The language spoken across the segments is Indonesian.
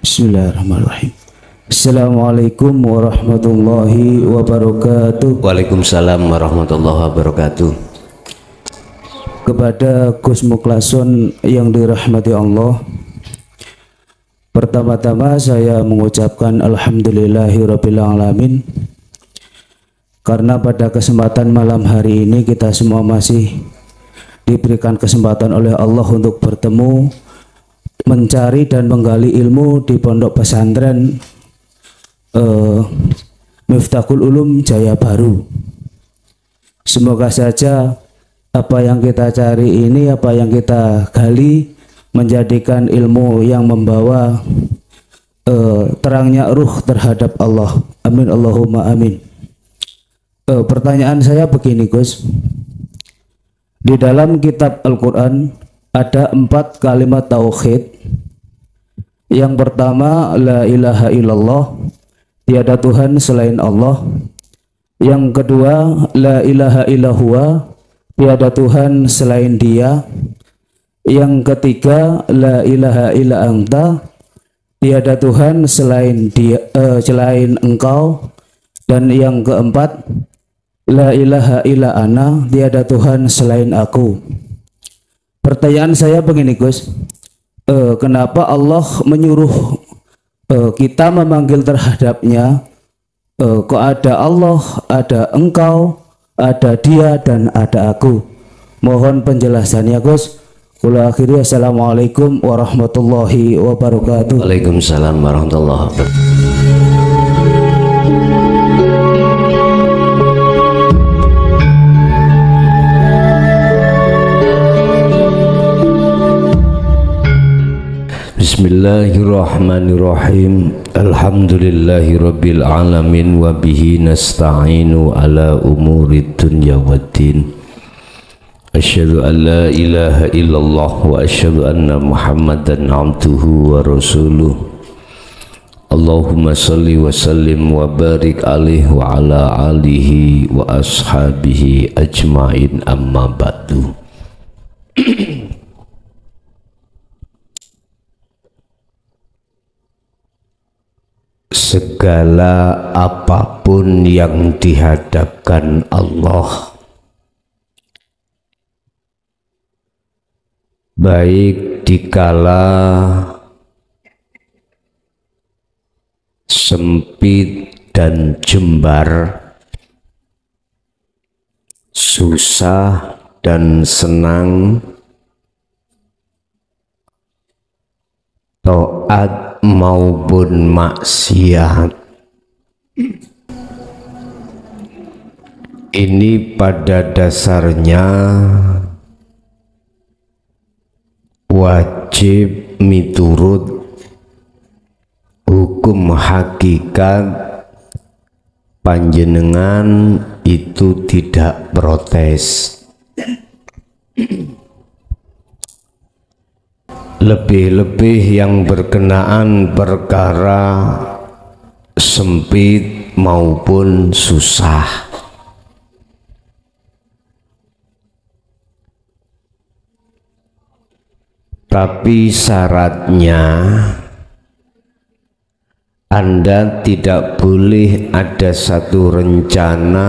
Bismillahirrahmanirrahim. Assalamualaikum warahmatullahi wabarakatuh. Waalaikumsalam warahmatullahi wabarakatuh. Kepada Gus Mukhlason yang dirahmati Allah, pertama-tama saya mengucapkan alhamdulillahirabbil alamin, karena pada kesempatan malam hari ini kita semua masih diberikan kesempatan oleh Allah untuk bertemu, mencari dan menggali ilmu di pondok pesantren Miftahul Ulum Jaya Baru. Semoga saja apa yang kita cari ini, apa yang kita gali, menjadikan ilmu yang membawa terangnya ruh terhadap Allah. Amin Allahumma amin. Pertanyaan saya begini, Gus. Di dalam kitab Al-Quran ada 4 kalimat tauhid. Yang pertama, la ilaha illallah, tiada Tuhan selain Allah. Yang kedua, la ilaha illallah, tiada Tuhan selain Dia. Yang ketiga, la ilaha illa anta, tiada Tuhan selain Dia, selain Engkau. Dan yang keempat, la ilaha illa ana, tiada Tuhan selain aku. Pertanyaan saya begini, Gus, kenapa Allah menyuruh kita memanggil terhadapnya? Kok ada Allah, ada Engkau, ada Dia, dan ada aku? Mohon penjelasannya, Gus. Kula akhiri, assalamualaikum warahmatullahi wabarakatuh. Waalaikumsalam warahmatullahi wabarakatuh. Bismillahirrahmanirrahim. Alhamdulillahirabbil alamin wa bihi nasta'inu ala umurid dunya waddin. Asyhadu an la ilaha illallah wa asyhadu anna Muhammadan abduhu wa rasuluh. Allahumma salli wa sallim wa barik alaihi wa ala alihi wa ashabihi ajmain, amma ba'du. Segala apapun yang dihadapkan Allah, baik dikala sempit dan jembar, susah dan senang, taat maupun maksiat, ini pada dasarnya wajib miturut hukum hakikat. Panjenengan itu tidak protes. Lebih-lebih yang berkenaan perkara sempit maupun susah. Tapi syaratnya Anda tidak boleh ada satu rencana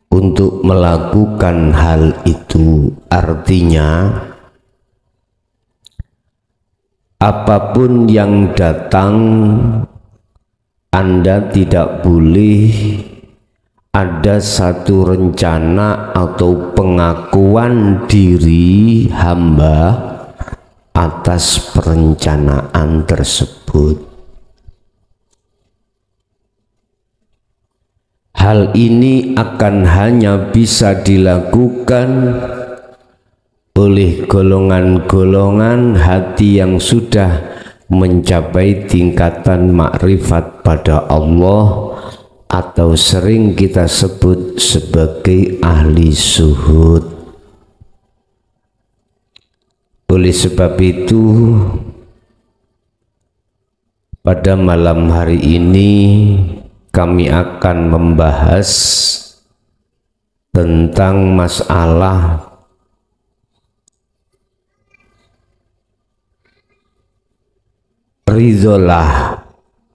untuk melakukan hal itu. Artinya apapun yang datang, Anda tidak boleh ada satu rencana atau pengakuan diri hamba atas perencanaan tersebut. Hal ini akan hanya bisa dilakukan oleh golongan-golongan hati yang sudah mencapai tingkatan makrifat pada Allah, atau sering kita sebut sebagai ahli zuhud. Oleh sebab itu, pada malam hari ini kami akan membahas tentang masalah ridholah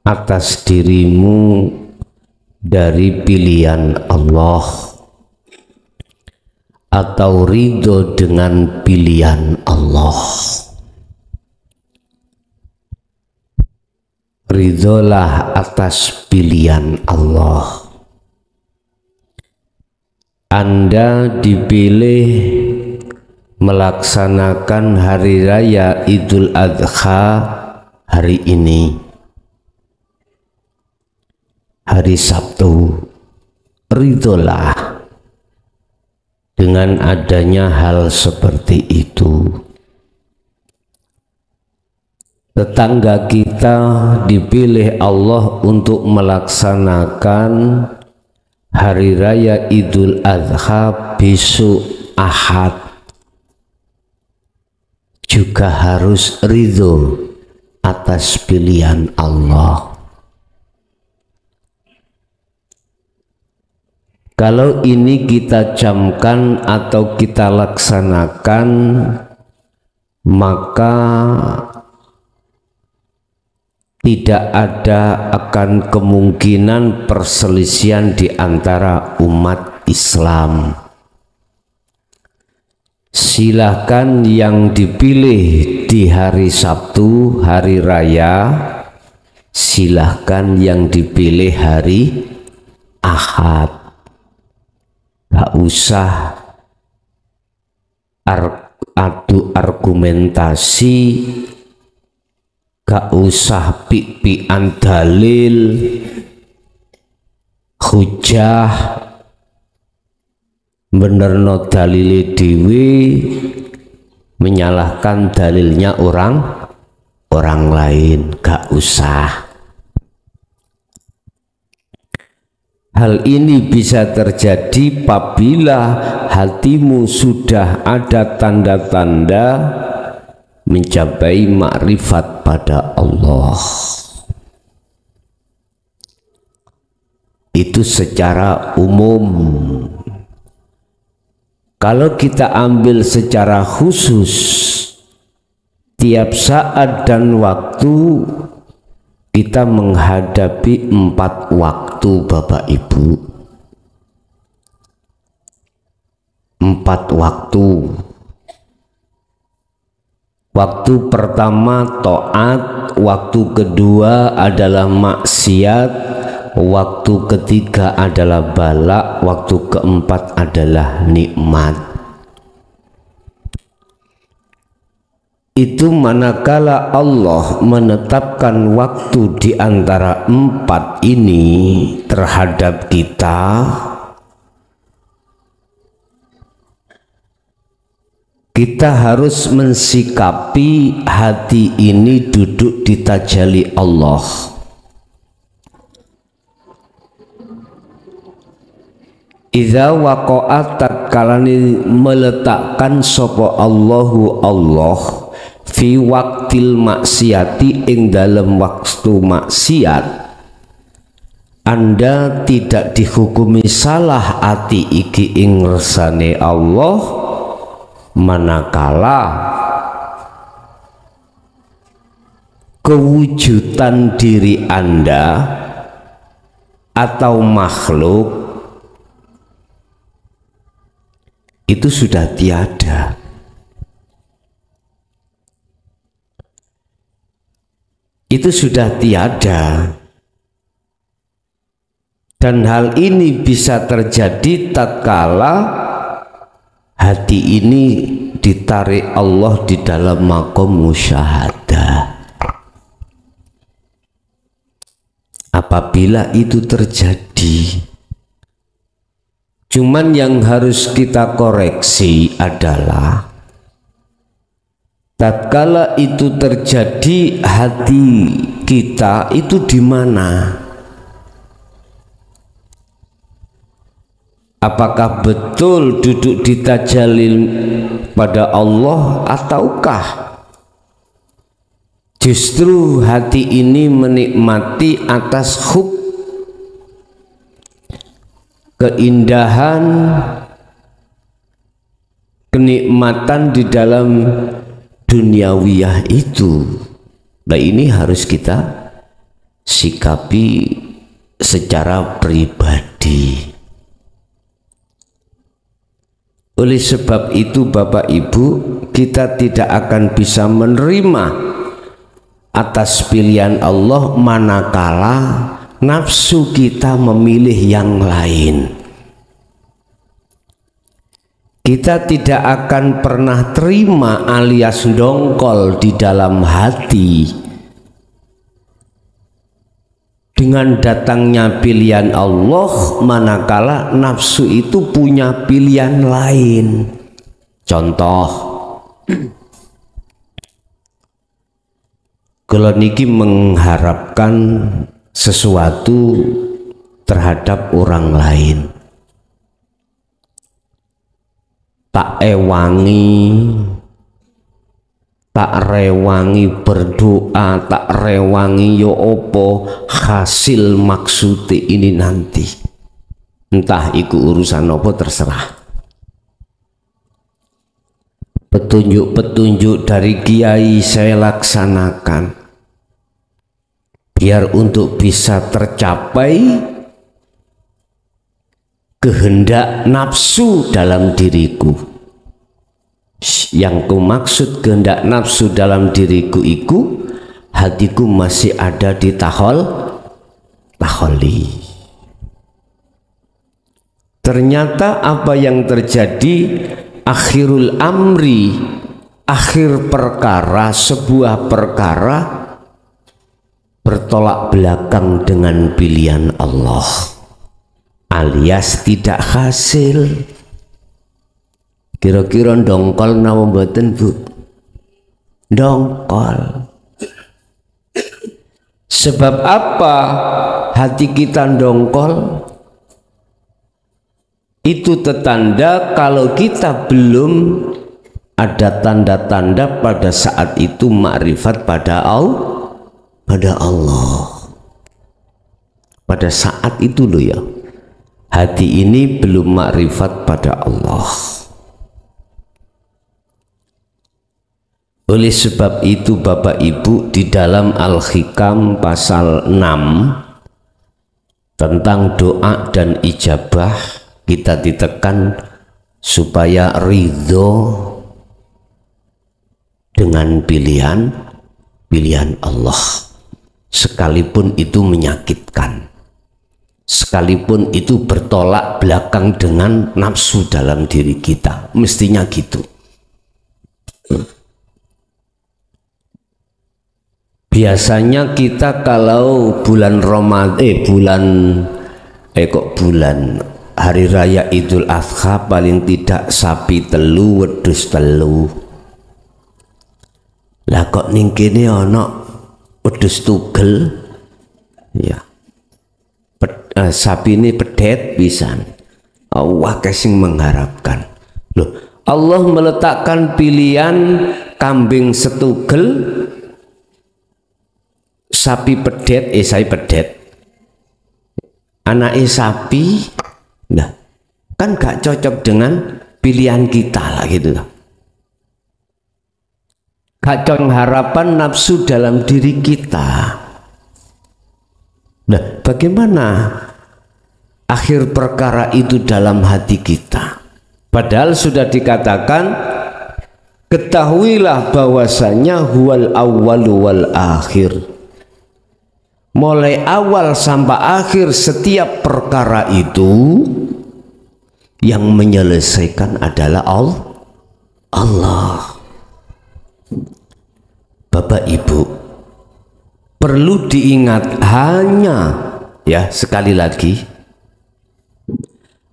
atas dirimu dari pilihan Allah, atau ridho dengan pilihan Allah. Ridholah atas pilihan Allah. Anda dipilih melaksanakan hari raya Idul Adha hari ini, hari Sabtu. Ridholah dengan adanya hal seperti itu. Tetangga kita dipilih Allah untuk melaksanakan hari raya Idul Adha besok Ahad, juga harus ridho atas pilihan Allah. Kalau ini kita camkan atau kita laksanakan, maka tidak ada akan kemungkinan perselisihan di antara umat Islam. Silakan yang dipilih di hari Sabtu, hari raya, silahkan yang dipilih hari Ahad. Gak usah adu argumentasi, gak usah pik-pikan dalil, hujah, benerno dalile dewi, menyalahkan dalilnya orang lain. Gak usah. Hal ini bisa terjadi apabila hatimu sudah ada tanda-tanda mencapai makrifat pada Allah. Itu secara umum. Kalau kita ambil secara khusus, tiap saat dan waktu kita menghadapi 4 waktu, Bapak Ibu. 4 waktu. Waktu pertama taat, waktu kedua adalah maksiat, waktu ketiga adalah bala, waktu keempat adalah nikmat. Itu manakala Allah menetapkan waktu di antara 4 ini terhadap kita, kita harus mensikapi hati ini duduk di tajalli Allah. Idza waqa'at, tatkala meletakkan sapa Allahu Allah fi waktil maksiati, ing dalam waktu maksiat, Anda tidak dihukumi salah ati iki ing ngersane Allah, manakala kewujudan diri Anda atau makhluk itu sudah tiada. Itu sudah tiada. Dan hal ini bisa terjadi tatkala hati ini ditarik Allah di dalam maqam musyahadah. Apabila itu terjadi, cuman yang harus kita koreksi adalah tatkala itu terjadi, hati kita itu di mana? Apakah betul duduk di tajalli pada Allah, ataukah justru hati ini menikmati atas keindahan, kenikmatan di dalam duniawiyah itu, Nah, ini harus kita sikapi secara pribadi. Oleh sebab itu Bapak Ibu, kita tidak akan bisa menerima atas pilihan Allah manakala nafsu kita memilih yang lain. Kita tidak akan pernah terima alias dongkol di dalam hati dengan datangnya pilihan Allah manakala nafsu itu punya pilihan lain. Contoh, kalau niki mengharapkan sesuatu terhadap orang lain, tak rewangi berdoa, tak rewangi yo opo hasil maksud ini nanti, entah iku urusan opo terserah. Petunjuk-petunjuk dari kiai saya laksanakan biar untuk bisa tercapai kehendak nafsu dalam diriku. Yang kumaksud kehendak nafsu dalam diriku iku, hatiku masih ada di taholi. Ternyata apa yang terjadi, akhirul amri, akhir perkara, sebuah perkara bertolak belakang dengan pilihan Allah, alias tidak hasil. Kira-kira dongkol napa mboten Bu? Dongkol. Sebab apa hati kita dongkol? Itu tetanda kalau kita belum ada tanda-tanda pada saat itu makrifat pada Allah. Pada saat itu loh ya, hati ini belum makrifat pada Allah. Oleh sebab itu Bapak Ibu, di dalam Al-Hikam pasal 6 tentang doa dan ijabah, kita ditekan supaya ridho dengan pilihan Allah, sekalipun itu menyakitkan, sekalipun itu bertolak belakang dengan nafsu dalam diri kita, mestinya gitu. Biasanya kita kalau bulan hari raya Idul Adha paling tidak sapi telu, wedhus telu. Lah kok ning kene ana wedhus tugel ya. Sapi ini pedet pisan. Allah kasing mengharapkan. Loh, Allah meletakkan pilihan kambing setugel, sapi pedet, saya pedet, anaknya sapi, nah kan gak cocok dengan pilihan kita lah gitu. Gak cocok harapan nafsu dalam diri kita. Nah, bagaimana akhir perkara itu dalam hati kita? Padahal sudah dikatakan, ketahuilah bahwasanya huwal awwalu wal akhir. Mulai awal sampai akhir setiap perkara itu yang menyelesaikan adalah Allah. Bapak Ibu, perlu diingat, hanya ya sekali lagi,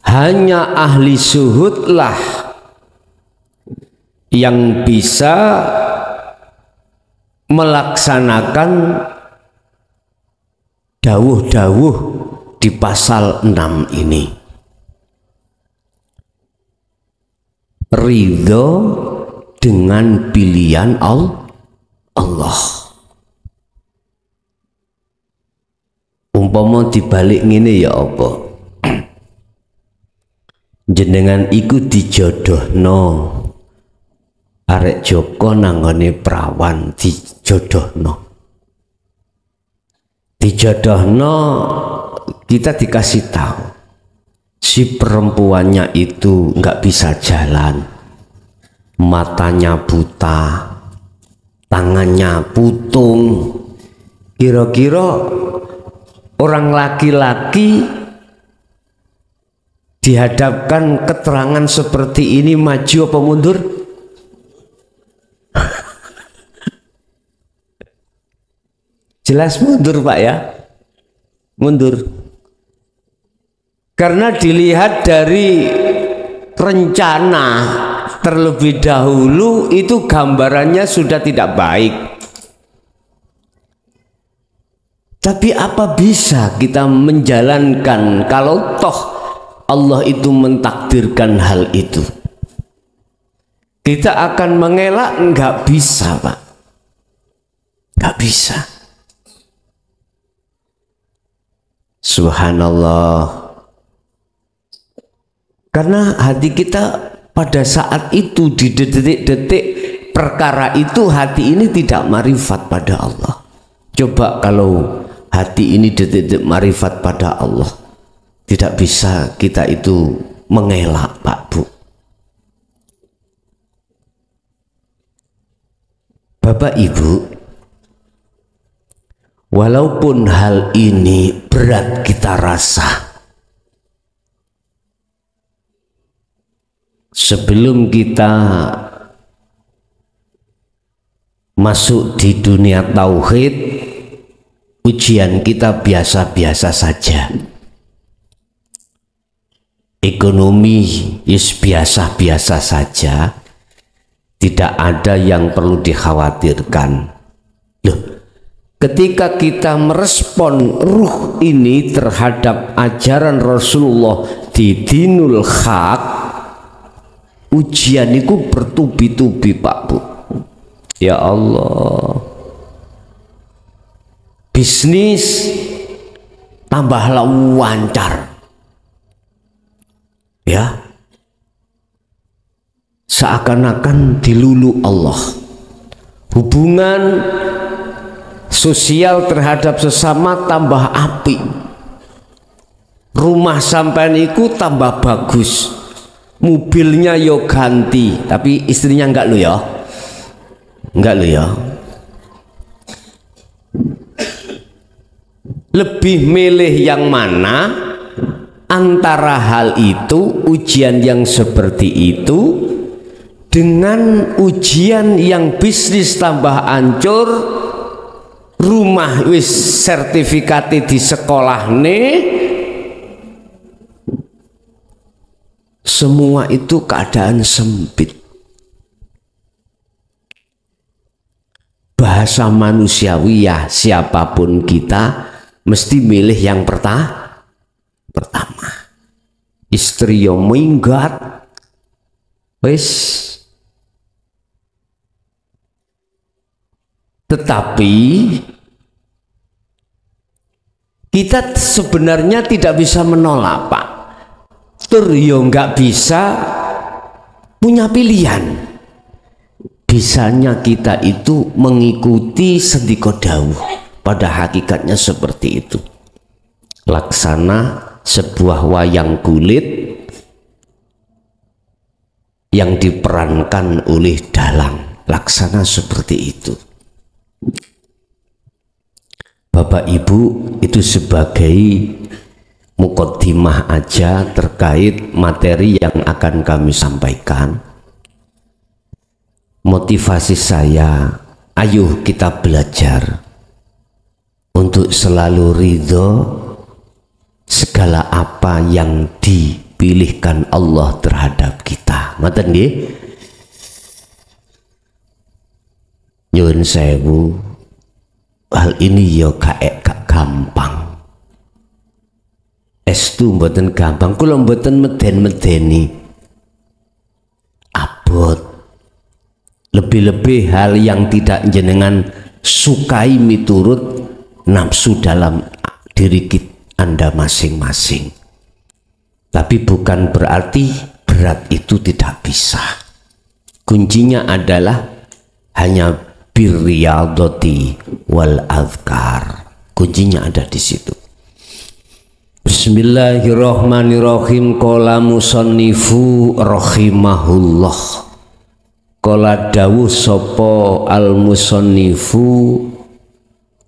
hanya ahli syuhudlah yang bisa melaksanakan dawuh-dawuh di pasal 6 ini. Ridho dengan pilihan Allah. Umpama dibalik ngene ya apa? Jenengan iku dijodohno arek Joko nanggone prawan, dijodohno. dijodohno, kita dikasih tahu si perempuannya itu nggak bisa jalan, matanya buta, tangannya putung. Kira-kira orang laki-laki dihadapkan keterangan seperti ini maju apa mundur? Jelas mundur Pak ya, mundur. Karena dilihat dari rencana terlebih dahulu itu gambarannya sudah tidak baik. Tapi apa bisa kita menjalankan kalau toh Allah itu mentakdirkan hal itu? Kita akan mengelak? Enggak bisa Pak, enggak bisa. Subhanallah. Karena hati kita pada saat itu di detik-detik perkara itu hati ini tidak marifat pada Allah. Coba kalau hati ini detik-detik marifat pada Allah, tidak bisa kita itu mengelak Pak Bu. Bapak Ibu, walaupun hal ini berat kita rasa, sebelum kita masuk di dunia tauhid, ujian kita biasa-biasa saja. Ekonomi biasa-biasa saja, tidak ada yang perlu dikhawatirkan. Loh, ketika kita merespon ruh ini terhadap ajaran Rasulullah di dinul haq, ujian itu bertubi-tubi Pak Bu. Ya Allah, bisnis tambahlah lancar ya, seakan-akan dilulu Allah. Hubungan sosial terhadap sesama tambah api, rumah sampean iku tambah bagus, mobilnya yo ganti, tapi istrinya enggak lo ya, enggak lo ya. Lebih milih yang mana antara hal itu, ujian yang seperti itu, dengan ujian yang bisnis tambah hancur, rumah wis sertifikatnya di sekolah nih, semua itu keadaan sempit. Bahasa manusiawi ya, siapapun kita mesti milih yang pertama. Istri yang minggat wis, tetapi kita sebenarnya tidak bisa menolak Pak. Tur yo nggak bisa punya pilihan. Bisanya kita itu mengikuti sendika dawuh, pada hakikatnya seperti itu. Laksana sebuah wayang kulit yang diperankan oleh dalang, laksana seperti itu. Bapak Ibu, itu sebagai mukaddimah aja terkait materi yang akan kami sampaikan. Motivasi saya, ayo kita belajar untuk selalu ridho segala apa yang dipilihkan Allah terhadap kita. Ngoten nggih? Nyuwun sewu, hal ini ya gak gampang. Estu mboten gampang, kula mboten meden-medeni. Abot. Lebih-lebih hal yang tidak jenengan sukai miturut nafsu dalam diri Anda masing-masing. Tapi bukan berarti berat itu tidak bisa. Kuncinya adalah hanya birriyadati wal azkar. Kuncinya ada di situ. Bismillahirrahmanirrahim. Qala musannifu rahimahullah. Qala dawuh sapa al musannifu,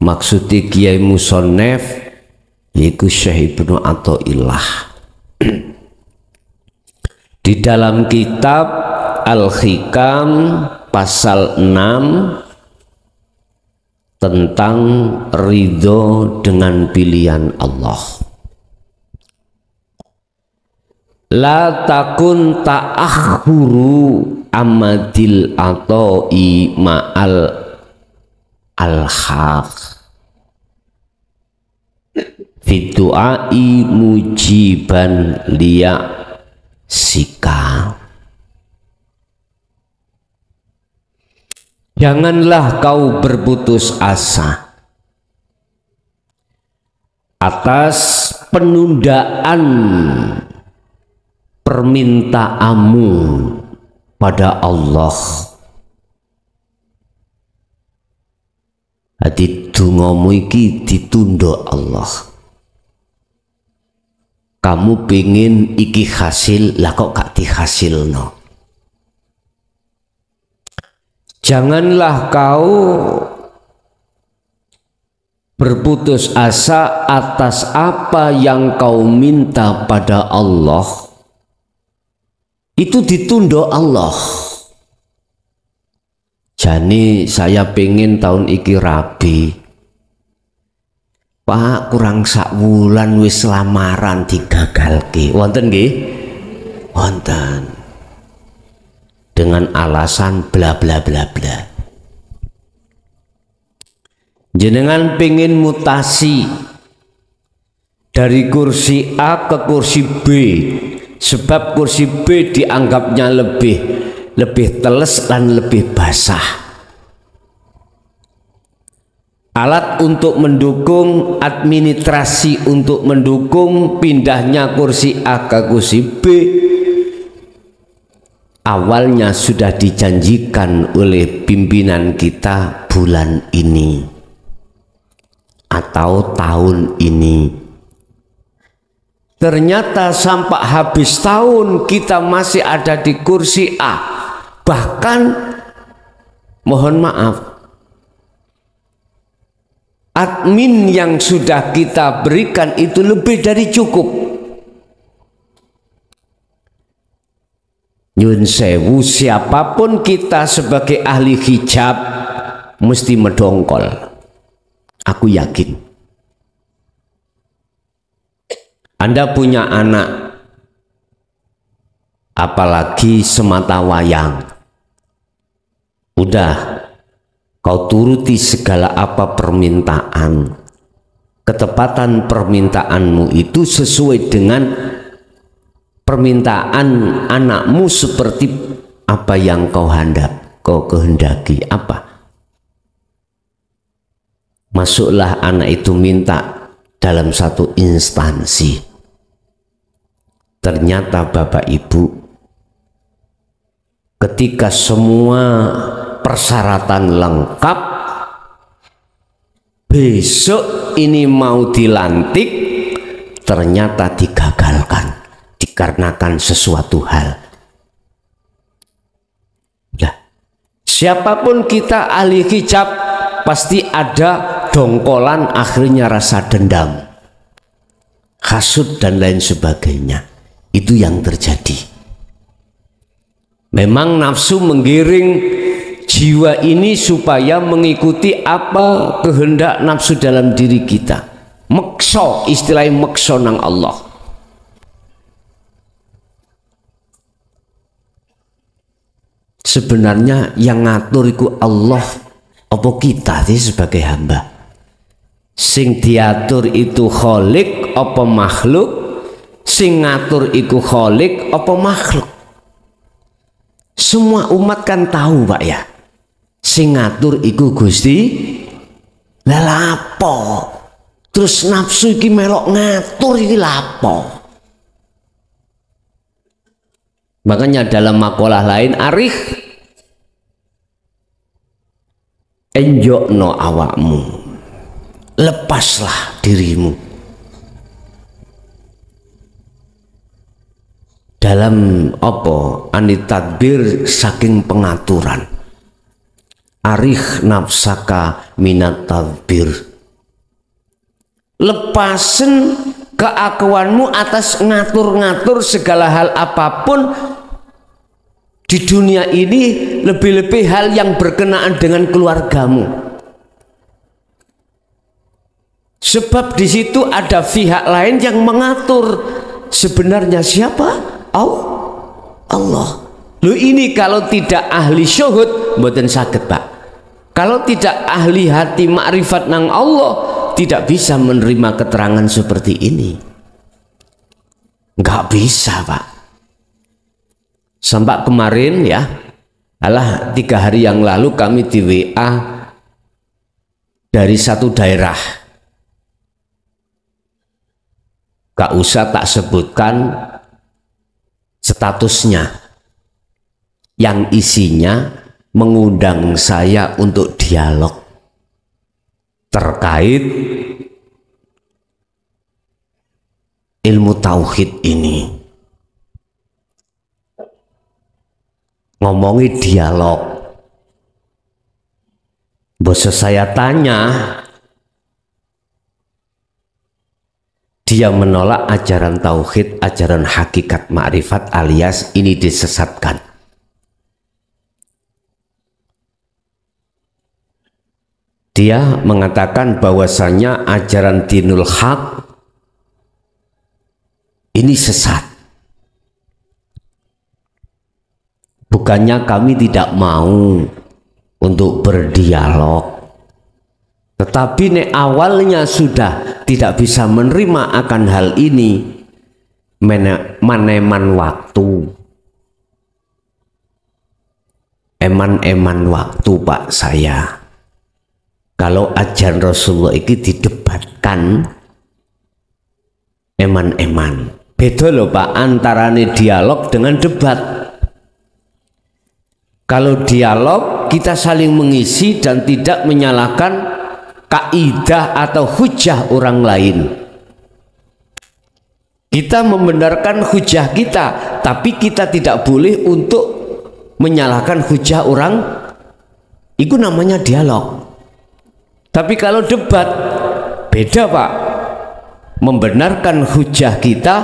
maksudi kiai musannif yaiku Syekh Ibnu Athaillah. Di dalam kitab Al-Hikam pasal 6 tentang ridho dengan pilihan Allah. La takun ta'akhuru amadil atoi ma'al al-haq fidu'ai mujiban liya sika. Janganlah kau berputus asa atas penundaan permintaanmu pada Allah. Hati dungamu iki ditunda Allah. Kamu pingin iki hasil, lah kok gak dihasilno. Janganlah kau berputus asa atas apa yang kau minta pada Allah, itu ditunda Allah. Jani saya pengen tahun iki rabi, Pak, kurang sak wulan wis lamaran digagalke. Wonten nggih? Wonten. Dengan alasan bla bla bla bla. Jenengan pengen mutasi dari kursi A ke kursi B, sebab kursi B dianggapnya lebih teles dan lebih basah. Alat untuk mendukung, administrasi untuk mendukung pindahnya kursi A ke kursi B awalnya sudah dijanjikan oleh pimpinan kita bulan ini atau tahun ini. Ternyata sampai habis tahun kita masih ada di kursi A. Bahkan mohon maaf, admin yang sudah kita berikan itu lebih dari cukup. Nyun sewu, siapapun kita sebagai ahli hijab mesti mendongkol. Aku yakin. Anda punya anak, apalagi semata wayang, udah kau turuti segala apa permintaan. Ketepatan permintaanmu itu sesuai dengan permintaan anakmu, seperti apa yang kau kehendaki. Apa? Masuklah anak itu minta dalam satu instansi. Ternyata Bapak Ibu, ketika semua persyaratan lengkap, besok ini mau dilantik, ternyata digagalkan dikarenakan sesuatu hal. Nah, siapapun kita ahli hijab pasti ada dongkolan, akhirnya rasa dendam, hasud dan lain sebagainya. Itu yang terjadi. Memang nafsu menggiring jiwa ini supaya mengikuti apa kehendak nafsu dalam diri kita. Mekso, istilahnya mekso nang Allah. Sebenarnya yang ngatur iku Allah apa kita sih sebagai hamba? Sing diatur itu Khalik apa makhluk? Sing ngatur iku Khalik apa makhluk? Semua umat kan tahu Pak ya, sing ngatur iku Gusti. Lah lapo? Terus nafsu iki melok ngatur iki lapo? Makanya dalam makalah lain, arif enjokno awakmu, lepaslah dirimu dalam anitadbir saking pengaturan. Arih nafsaka minat tadbir. Lepasen keakuanmu atas ngatur-ngatur segala hal apapun di dunia ini, lebih-lebih hal yang berkenaan dengan keluargamu. Sebab di situ ada pihak lain yang mengatur. Sebenarnya siapa? Allah. Lu ini kalau tidak ahli syuhud mboten saged, Pak. Kalau tidak ahli hati makrifat nang Allah, tidak bisa menerima keterangan seperti ini. Nggak bisa, Pak. Sampai kemarin ya, 3 hari yang lalu kami di WA dari satu daerah. Gak usah tak sebutkan statusnya, yang isinya mengundang saya untuk dialog terkait ilmu tauhid ini. Ngomongi dialog. Bos saya tanya, dia menolak ajaran tauhid, ajaran hakikat ma'rifat, alias ini disesatkan. Dia mengatakan bahwasanya ajaran dinul haq ini sesat. Bukannya kami tidak mau untuk berdialog, tetapi nek awalnya sudah tidak bisa menerima akan hal ini, maneman waktu, eman waktu Pak saya. Kalau ajaran Rasulullah ini didebatkan, eman. Beda loh Pak, antarane dialog dengan debat. Kalau dialog kita saling mengisi dan tidak menyalahkan kaidah atau hujah orang lain. Kita membenarkan hujah kita, tapi kita tidak boleh untuk menyalahkan hujah orang. Itu namanya dialog. Tapi kalau debat beda Pak. Membenarkan hujah kita,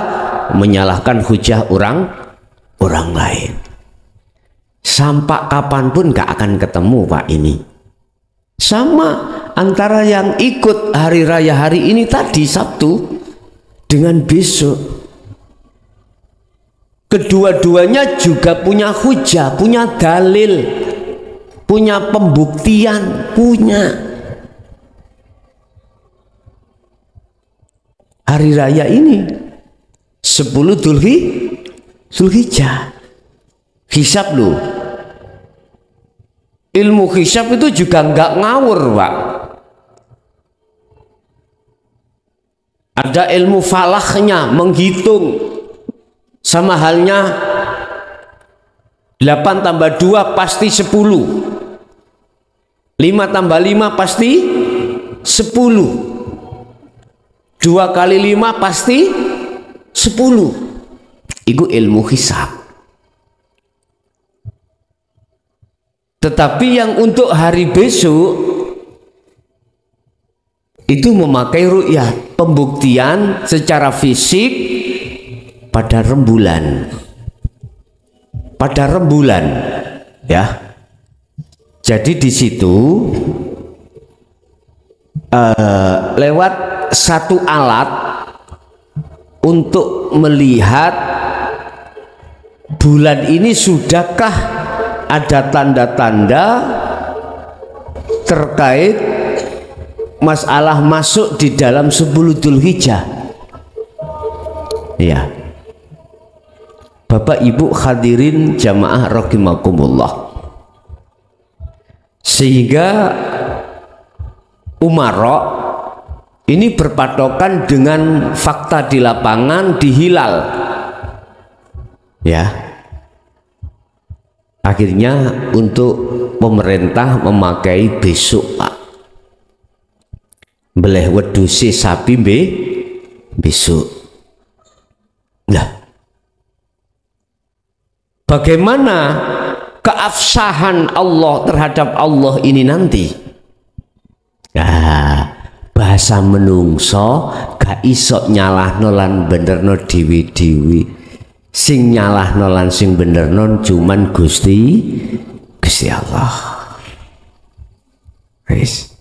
menyalahkan hujah orang lain. Sampai kapanpun gak akan ketemu Pak ini. Sama antara yang ikut hari raya hari ini tadi Sabtu dengan besok. Kedua-duanya juga punya hujah, punya dalil, punya pembuktian, punya. Hari raya ini 10 Dzulhijjah. Hisab loh. Ilmu hisab itu juga nggak ngawur Pak. Ada ilmu falaknya, menghitung. Sama halnya 8 tambah 2 pasti 10. 5 tambah 5 pasti 10. 2 kali 5 pasti 10. Itu ilmu hisab. Tetapi yang untuk hari besok itu memakai ru'yat, pembuktian secara fisik pada rembulan. Pada rembulan ya. Jadi di situ lewat satu alat untuk melihat bulan ini sudahkah ada tanda-tanda terkait masalah masuk di dalam 10 Dzulhijjah. Ya. Bapak Ibu hadirin jamaah rahimakumullah. Sehingga Umaro ini berpatokan dengan fakta di lapangan, di hilal. Ya. Akhirnya untuk pemerintah memakai besok Pak. Beleh wedhuse sapi besok. Lah, bagaimana keabsahan Allah terhadap Allah ini nanti? Nah, bahasa menungso gak iso nyalahno lan benerno dewi-dewi. Sing nyalahno lan sing benerno cuman Gusti Allah. Wis.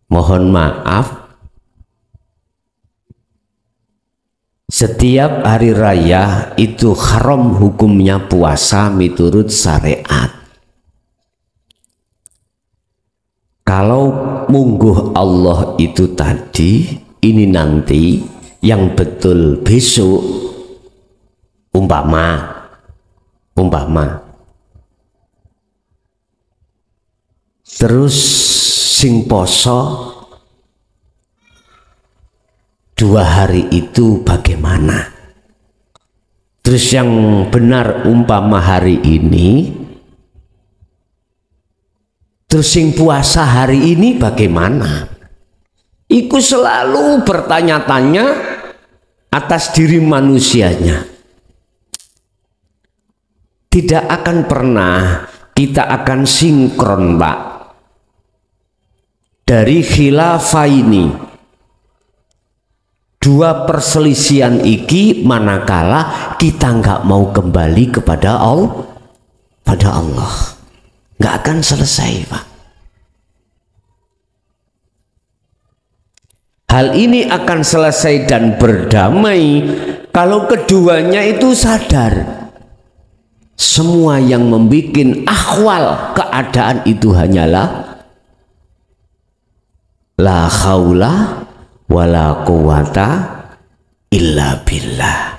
Mohon maaf, setiap hari raya itu haram hukumnya puasa miturut syariat. Kalau mungguh Allah itu tadi, ini nanti yang betul besok, umpama terus sing poso 2 hari itu bagaimana? Terus yang benar umpama hari ini, terus sing puasa hari ini bagaimana? Iku selalu bertanya-tanya atas diri manusianya. Tidak akan pernah kita akan sinkron, Pak, dari khilafah ini. 2 perselisihan iki manakala kita nggak mau kembali kepada Allah, nggak akan selesai, Pak. Hal ini akan selesai dan berdamai kalau keduanya itu sadar semua yang membuat ahwal keadaan itu hanyalah la haula wala quwata illa billah.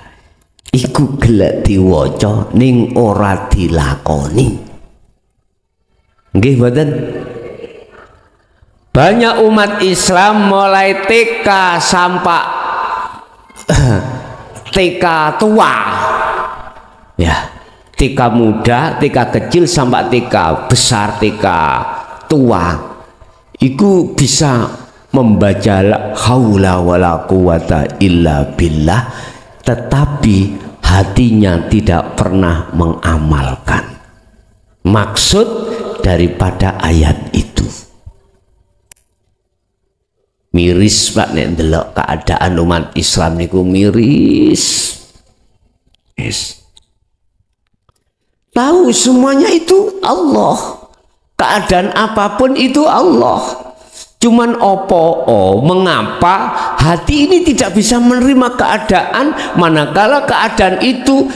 Iku gelek diwaca ning ora dilakoni. Nggih mboten? Banyak umat Islam mulai TK sampai TK tua, ya, TK muda, TK kecil sampai TK besar, TK tua, itu bisa membaca la haula wala quwata illa billah, tetapi hatinya tidak pernah mengamalkan maksud daripada ayat itu. Miris, Pak, nek ndelok keadaan umat Islam niku miris. Yes. Tahu semuanya itu Allah. Keadaan apapun itu Allah. Cuman mengapa hati ini tidak bisa menerima keadaan manakala keadaan itu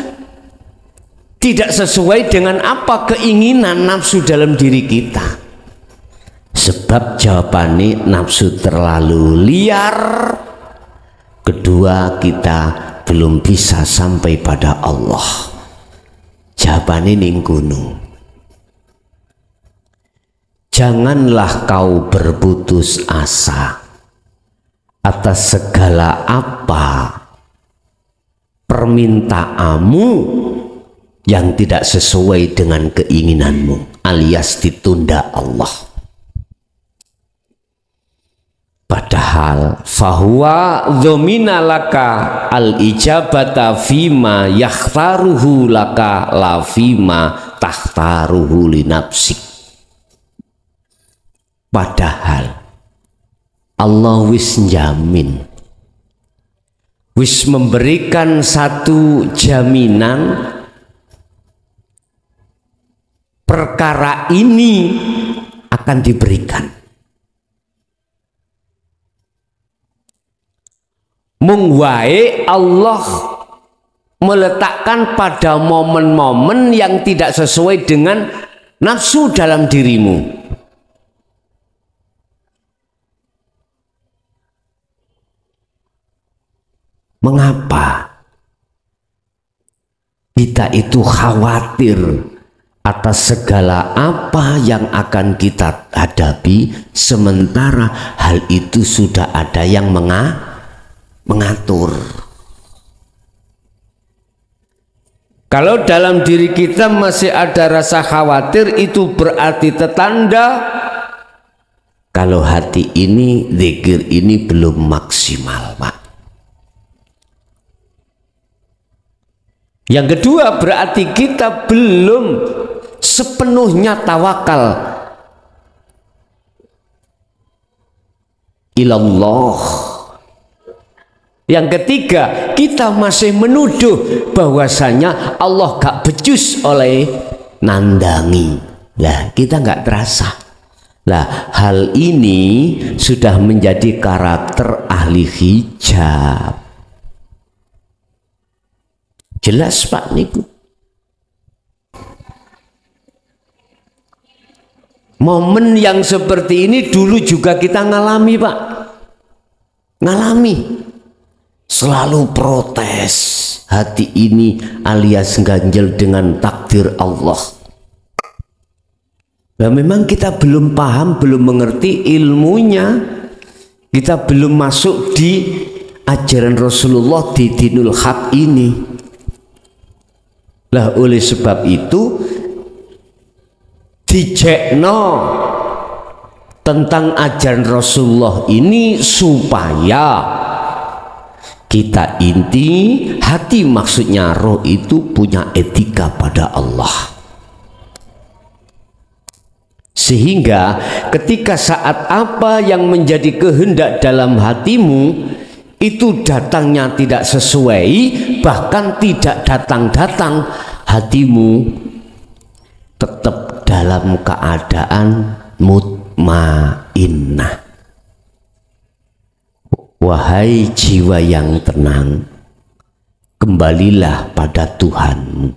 tidak sesuai dengan apa keinginan nafsu dalam diri kita. Sebab jawabannya nafsu terlalu liar, kedua kita belum bisa sampai pada Allah. Jawabannya ning gunung. Janganlah kau berputus asa atas segala apa permintaanmu yang tidak sesuai dengan keinginanmu, alias ditunda Allah. Padahal fahuwa dhamina laka al ijabata fima yakhtaruhu laka la fima takhtaruhu li nafsik. Padahal Allah wis jamin, wis memberikan satu jaminan perkara ini akan diberikan. Mung wae Allah meletakkan pada momen-momen yang tidak sesuai dengan nafsu dalam dirimu. Mengapa kita itu khawatir atas segala apa yang akan kita hadapi, sementara hal itu sudah ada yang mengatur. Kalau dalam diri kita masih ada rasa khawatir, itu berarti tetanda kalau hati ini, zikir ini belum maksimal, Pak. Yang kedua, berarti kita belum sepenuhnya tawakal ilallah. Yang ketiga, kita masih menuduh bahwasanya Allah gak becus oleh nandangi. Lah, kita gak terasa. Lah, hal ini sudah menjadi karakter ahli hijab. Jelas Pak niku. Momen yang seperti ini dulu juga kita ngalami, Pak. Ngalami. Selalu protes. Hati ini alias ganjel dengan takdir Allah. Nah, memang kita belum paham, belum mengerti ilmunya. Kita belum masuk di ajaran Rasulullah di dinul haq ini. Lah, oleh sebab itu dijekno tentang ajaran Rasulullah ini supaya kita inti hati, maksudnya roh itu punya etika pada Allah, sehingga ketika saat apa yang menjadi kehendak dalam hatimu itu datangnya tidak sesuai, bahkan tidak datang-datang, hatimu tetap dalam keadaan mutmainnah. Wahai jiwa yang tenang, kembalilah pada Tuhanmu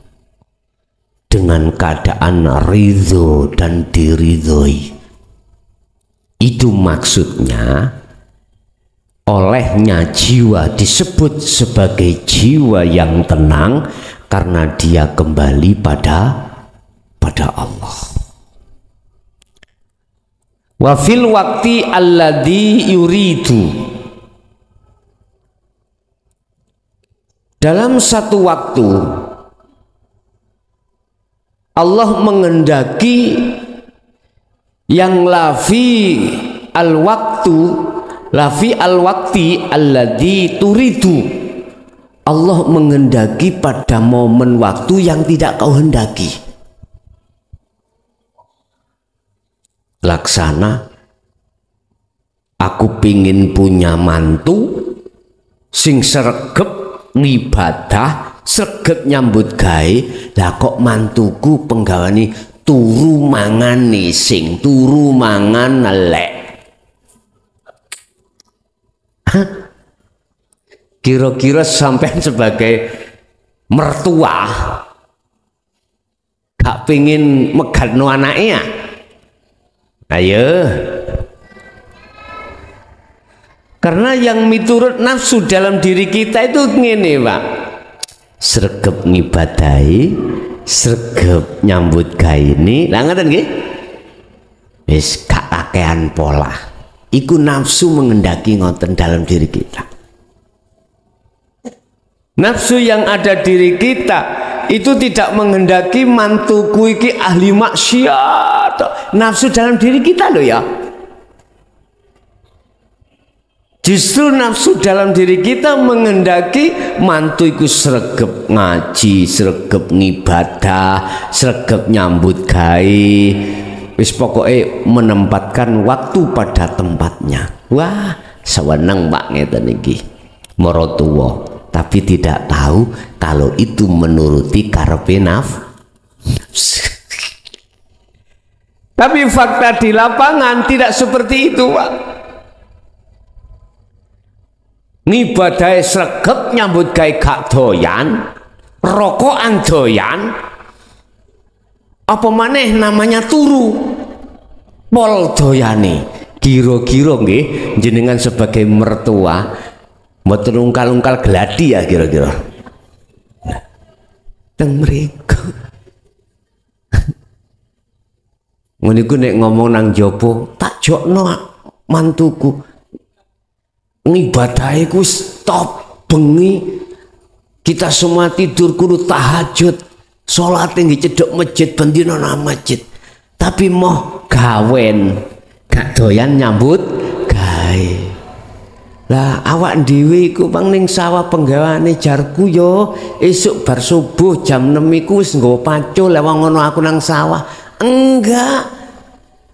dengan keadaan ridho dan diridhoi. Itu maksudnya, olehnya jiwa disebut sebagai jiwa yang tenang karena dia kembali pada Allah. Wa fil waqti alladhi yuridu, dalam satu waktu Allah mengendaki yang lafi al-waqti alladzi turidu. Allah mengendaki pada momen waktu yang tidak kau hendaki. Laksana, aku pingin punya mantu sing sregep ngibadah, sregep nyambut gawe. Lah kok mantuku penggawane turu mangan nising, turu mangan nelek. Kira-kira sampean sebagai mertua gak pingin megatno anaknya? Ayo. Karena yang miturut nafsu dalam diri kita itu ngene, Pak. Sregep ngibadahi, sregep nyambut gawe ini. Lah ngoten nggih? Wis gak kakean pola. Iku nafsu mengendaki ngoten dalam diri kita. Nafsu yang ada diri kita itu tidak menghendaki mantuku iki ahli maksiat. Nafsu dalam diri kita loh ya. Justru nafsu dalam diri kita menghendaki mantu iku sregep ngaji, sregep ngibadah, sregep nyambut gawe. Wis pokoke menempatkan waktu pada tempatnya. Wah, sewenang Pak ngeten iki. Maratuwa, tapi tidak tahu kalau itu menuruti karepe nafsu. Tapi fakta di lapangan tidak seperti itu, Pak. Ngibadahe sregep nyambut gawe gak doyan, rokokan doyan, apa maneh namanya turu pol doyane. Kira-kira nggih jenengan sebagai mertua mboten ungkal-ungkal gladi ya kira-kira. Teng mriku. Ngono iku nek ngomong nang jopo, tak jokno mantuku. Ngibadahe ku stop bengi. Kita semua tidur kudu tahajud. Salate nggih cedhok masjid bendina nang masjid. Tapi moh gawen gak doyan nyambut gawe. Lah awak dhewe iku pang ning sawah penggaweane jarku yo esuk bar subuh jam 6 iku wis nggawa pacul lewat ngono aku nang sawah. Enggak.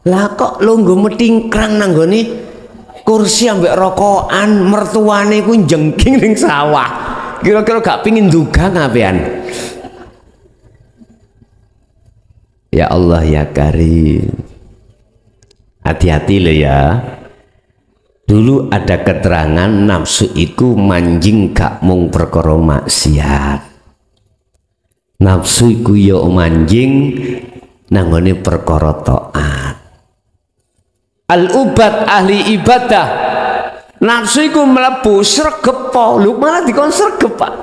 Lah kok lungguh metingkrang nang gone kursi ambek rokokan, mertuane ku jengking ning sawah. Kira-kira gak pengin dugang apean. Ya Allah ya Karim. Hati-hati lo ya. Dulu ada keterangan nafsu iku manjing gak mung perkara maksiat. Nafsu iku ya manjing nanggone perkara taat. Al-ubad ahli ibadah. Nafsu iku mlebu sregep lho malah dikon sregep Pak.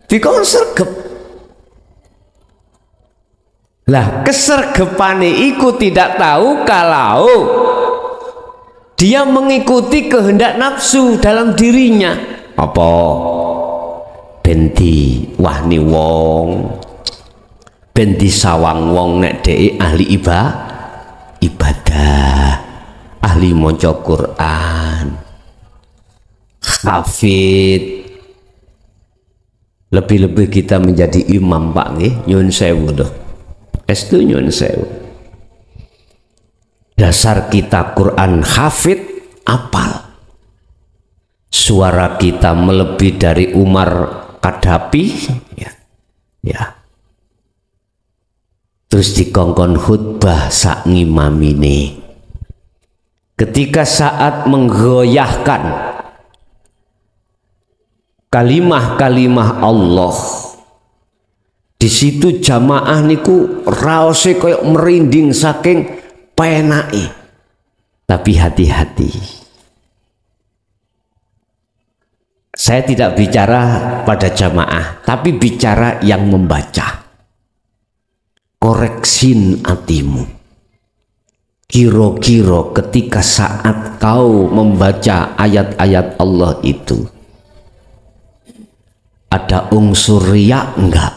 Dikon sregep. Lah kesergepane iku tidak tahu kalau dia mengikuti kehendak nafsu dalam dirinya. Apa? Benti wahni wong, benti sawang wong nek dhek ahli ibadah, ahli maca Quran, hafid. Lebih-lebih kita menjadi imam Pak nggih, nyuwun sewu lho. Estu nyuwun sewu. Dasar kita Quran hafid apal. Suara kita melebihi dari Umar Kadapi ya. Terus dikongkon khutbah sak ngimamine. Ketika saat menggoyahkan kalimah-kalimah Allah, di situ jamaah niku raose koyok merinding saking penake. Tapi hati-hati. Saya tidak bicara pada jamaah, tapi bicara yang membaca. Koreksin hatimu. Kira-kira ketika saat kau membaca ayat-ayat Allah itu, ada unsur riya enggak?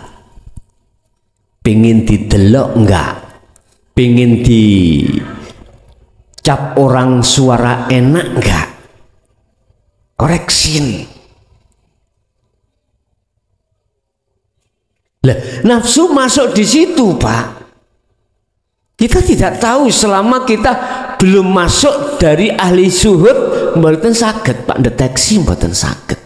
Pengen didelok enggak? Pengen dicap orang suara enak enggak? Koreksin. Lah, nafsu masuk di situ, Pak. Kita tidak tahu selama kita belum masuk dari ahli suhud, mboten saged Pak deteksi, mboten saged.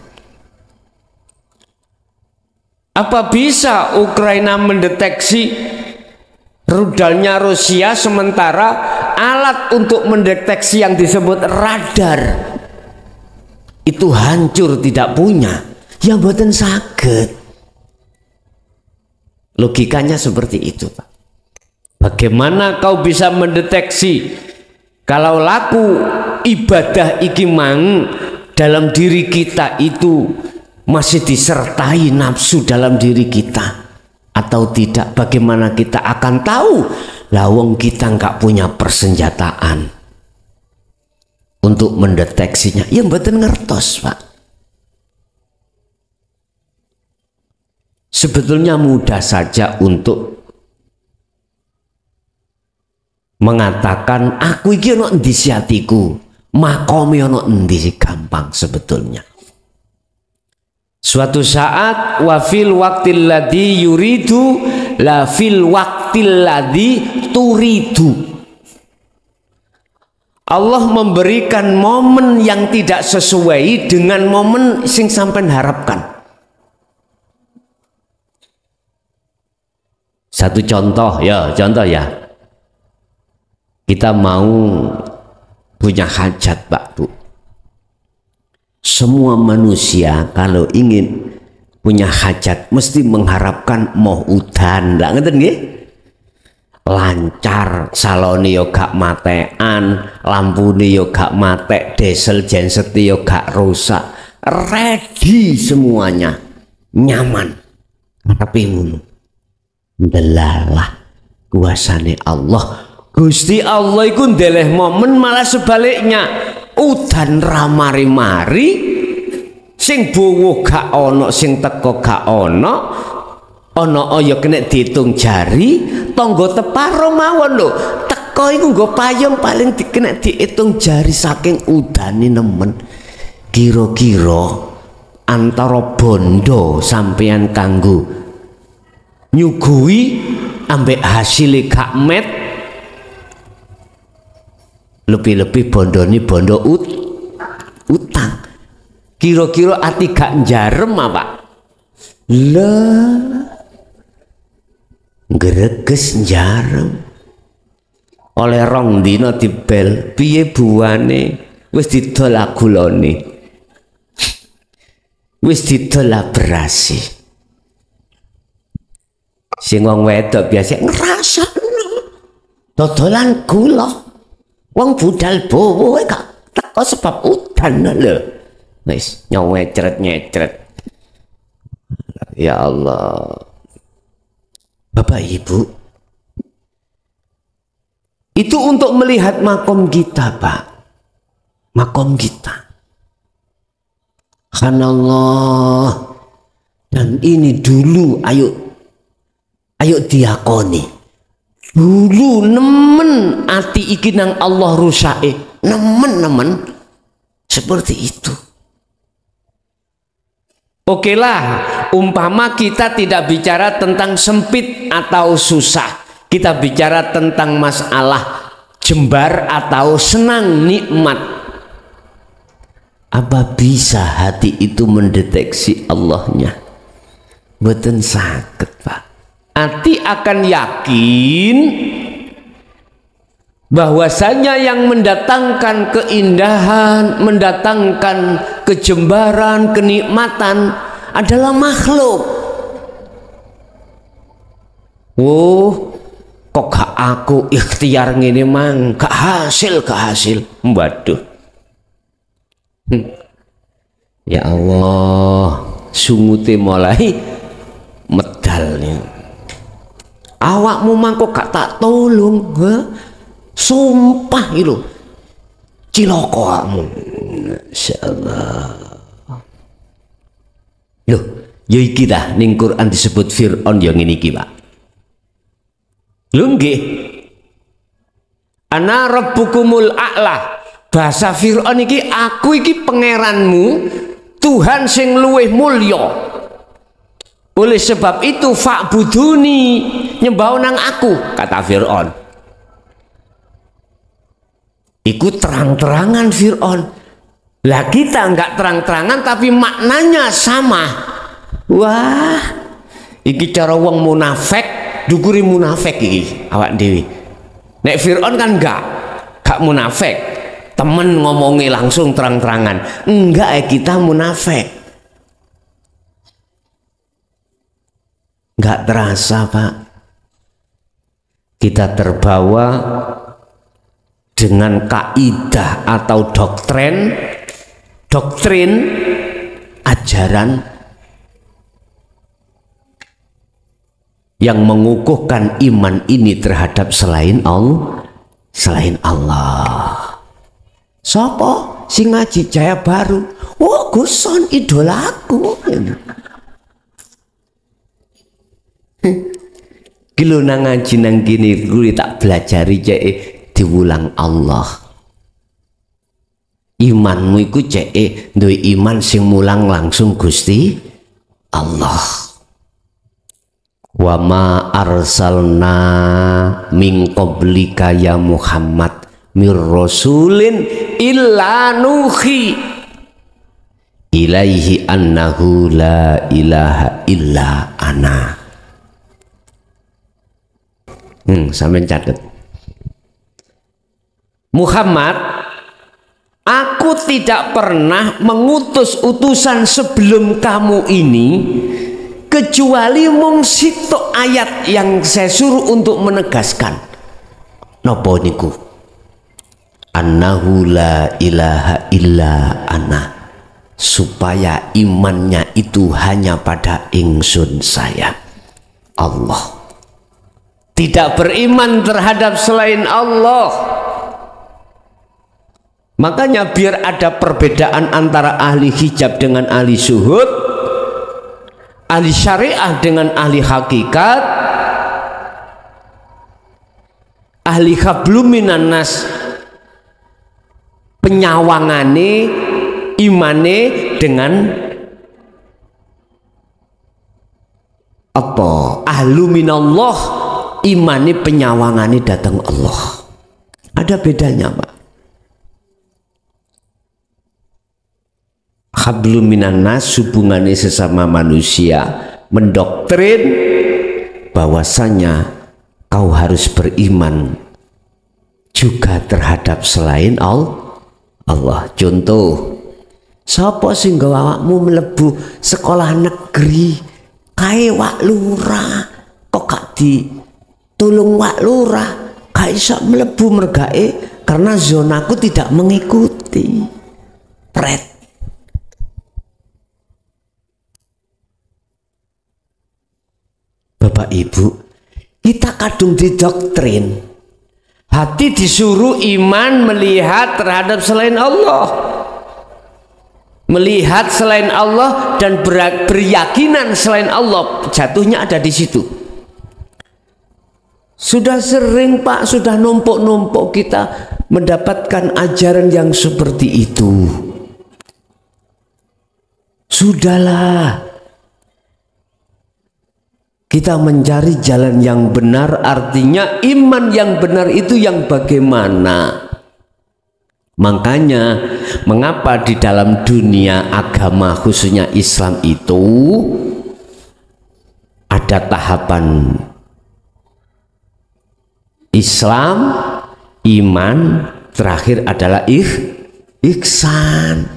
Apa bisa Ukraina mendeteksi rudalnya Rusia sementara alat untuk mendeteksi yang disebut radar itu hancur, tidak punya? Ya mboten saged. Logikanya seperti itu, Pak. Bagaimana kau bisa mendeteksi kalau laku ibadah iki mang dalam diri kita itu masih disertai nafsu dalam diri kita atau tidak? Bagaimana kita akan tahu? Lawang kita nggak punya persenjataan untuk mendeteksinya. Ya mboten ngertos, Pak. Sebetulnya mudah saja untuk mengatakan aku iki ono endi hatiku, makome ono endi, gampang sebetulnya. Suatu saat wa fil waqtil ladzi yuridu la fil waqtil ladzi turidu. Allah memberikan momen yang tidak sesuai dengan momen sing sampean harapkan. Satu contoh ya. Kita mau punya hajat, Pak Bu. Semua manusia kalau ingin punya hajat mesti mengharapkan mau udan, ndak ngeten nggih? Lancar, salone yo gak matean, lampune yo gak matek, diesel genset yo gak rusak, ready semuanya, nyaman. Tapi ngono. Delalah kuasane Allah. Gusti Allah iku ndeleh momen malah sebaliknya. Udan ramari-mari, sing bowo gak ono, sing teko gak ono ya kena dihitung jari, tonggo teparo mawon lho. teko iku nggo payung paling dikena diitung jari saking udane nemen. Kira-kira antara bondo sampeyan kanggo nyuguhi ambek hasil gak met, lebih-lebih bondone bondo utang. Kira-kira ati gak njarem apa? Lah greges njarem. Oleh rong dina dibel, piye buane wis didol gulane, wis didol berasi. Sing wong wedok biasa ngrasakno dodolan gula. Wong budal bowo gak teko sebab udan lho. Wis nyawecret-nyecret. Ya Allah. Bapak Ibu, itu untuk melihat makom kita, Pak. Makom kita. Subhanallah. Dan ini dulu ayo diakoni. Dulu nemen ati iki nang Allah rusake. Nemen seperti itu. Oke lah, umpama kita tidak bicara tentang sempit atau susah, kita bicara tentang masalah jembar atau senang nikmat. Apa bisa hati itu mendeteksi Allahnya? Mboten saged, Pak. Hati akan yakin bahwasanya yang mendatangkan keindahan, mendatangkan kejembaran, kenikmatan adalah makhluk. Kok gak aku ikhtiar ngene mang, gak hasil. Waduh. Ya Allah, sungute mulai medalnya. Awakmu mang kok gak tak tolong, sumpah itu ciloko kamu. Insyaallah. Loh, ya iki dah ning Quran disebut Fir'aun yang ini iki, Pak. Lho nggih. Ana rabbukumul a'la. Bahasa Fir'aun iki, aku iki pangeranmu, Tuhan sing luwih mulya. Oleh sebab itu fa'buduni, nyembah nang aku, kata Fir'aun. Iku terang-terangan Fir'aun. Lah kita enggak terang-terangan tapi maknanya sama. Wah, iki cara wong munafik, dukuri munafik iki awak dewi. Nek Fir'aun kan enggak munafik. Temen ngomongi langsung terang-terangan. Enggak, kita munafik. Enggak terasa, Pak. Kita terbawa dengan kaidah atau doktrin ajaran yang mengukuhkan iman ini terhadap selain Allah. Sopo sing ngaji Jaya Baru? Oh, Guson idolaku. Kilo nang ngaji nang gini kuwi tak belajari cek diwulang Allah. Imanmu iku cek duwe iman sing mulang langsung Gusti Allah. Wa ma arsalna min qablika ya Muhammad mir rasulin illa nuhi ilaihi annahu la ilaha illa ana. Sampeyan catet. Muhammad, aku tidak pernah mengutus utusan sebelum kamu ini kecuali mung sitok ayat yang saya suruh untuk menegaskan. Napa niku? Annahu la ilaha illa ana, supaya imannya itu hanya pada ingsun saya Allah, tidak beriman terhadap selain Allah. Makanya biar ada perbedaan antara ahli hijab dengan ahli syuhud, ahli syariah dengan ahli hakikat, ahli hablum minan nas penyawangane imane dengan apa? Ahlu minallah, imane penyawangane datang Allah. Ada bedanya, Pak. Hablum minan nas, hubungannya sesama manusia, mendoktrin bahwasanya kau harus beriman juga terhadap selain Allah. Contoh, sapa sing gawa awakmu mlebu sekolah negeri kae wak lurah kok gak ditulung wak lurah, gak iso mlebu mergae karena zonaku tidak mengikuti. Pret. Bapak Ibu, kita kadung didoktrin, hati disuruh iman melihat terhadap selain Allah, melihat selain Allah dan berkeyakinan selain Allah. Jatuhnya ada di situ. Sudah sering, Pak, sudah numpuk-numpuk kita mendapatkan ajaran yang seperti itu. Sudahlah, kita mencari jalan yang benar. Artinya iman yang benar itu yang bagaimana? Makanya mengapa di dalam dunia agama khususnya Islam itu ada tahapan Islam, iman, terakhir adalah ihsan.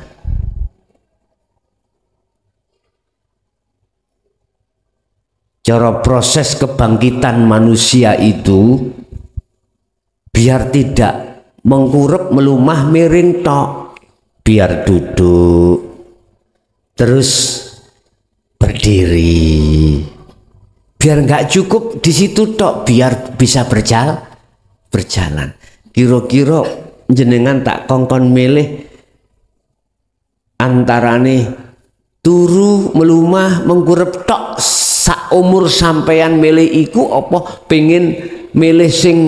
Cara proses kebangkitan manusia itu biar tidak mengkurep melumah miring tok, biar duduk terus berdiri, biar nggak cukup di situ tok, biar bisa berjalan. Kira-kira jenengan tak kongkon milih antarane turu melumah mengkurep tok sak umur sampeyan milih iku apa pengen milih sing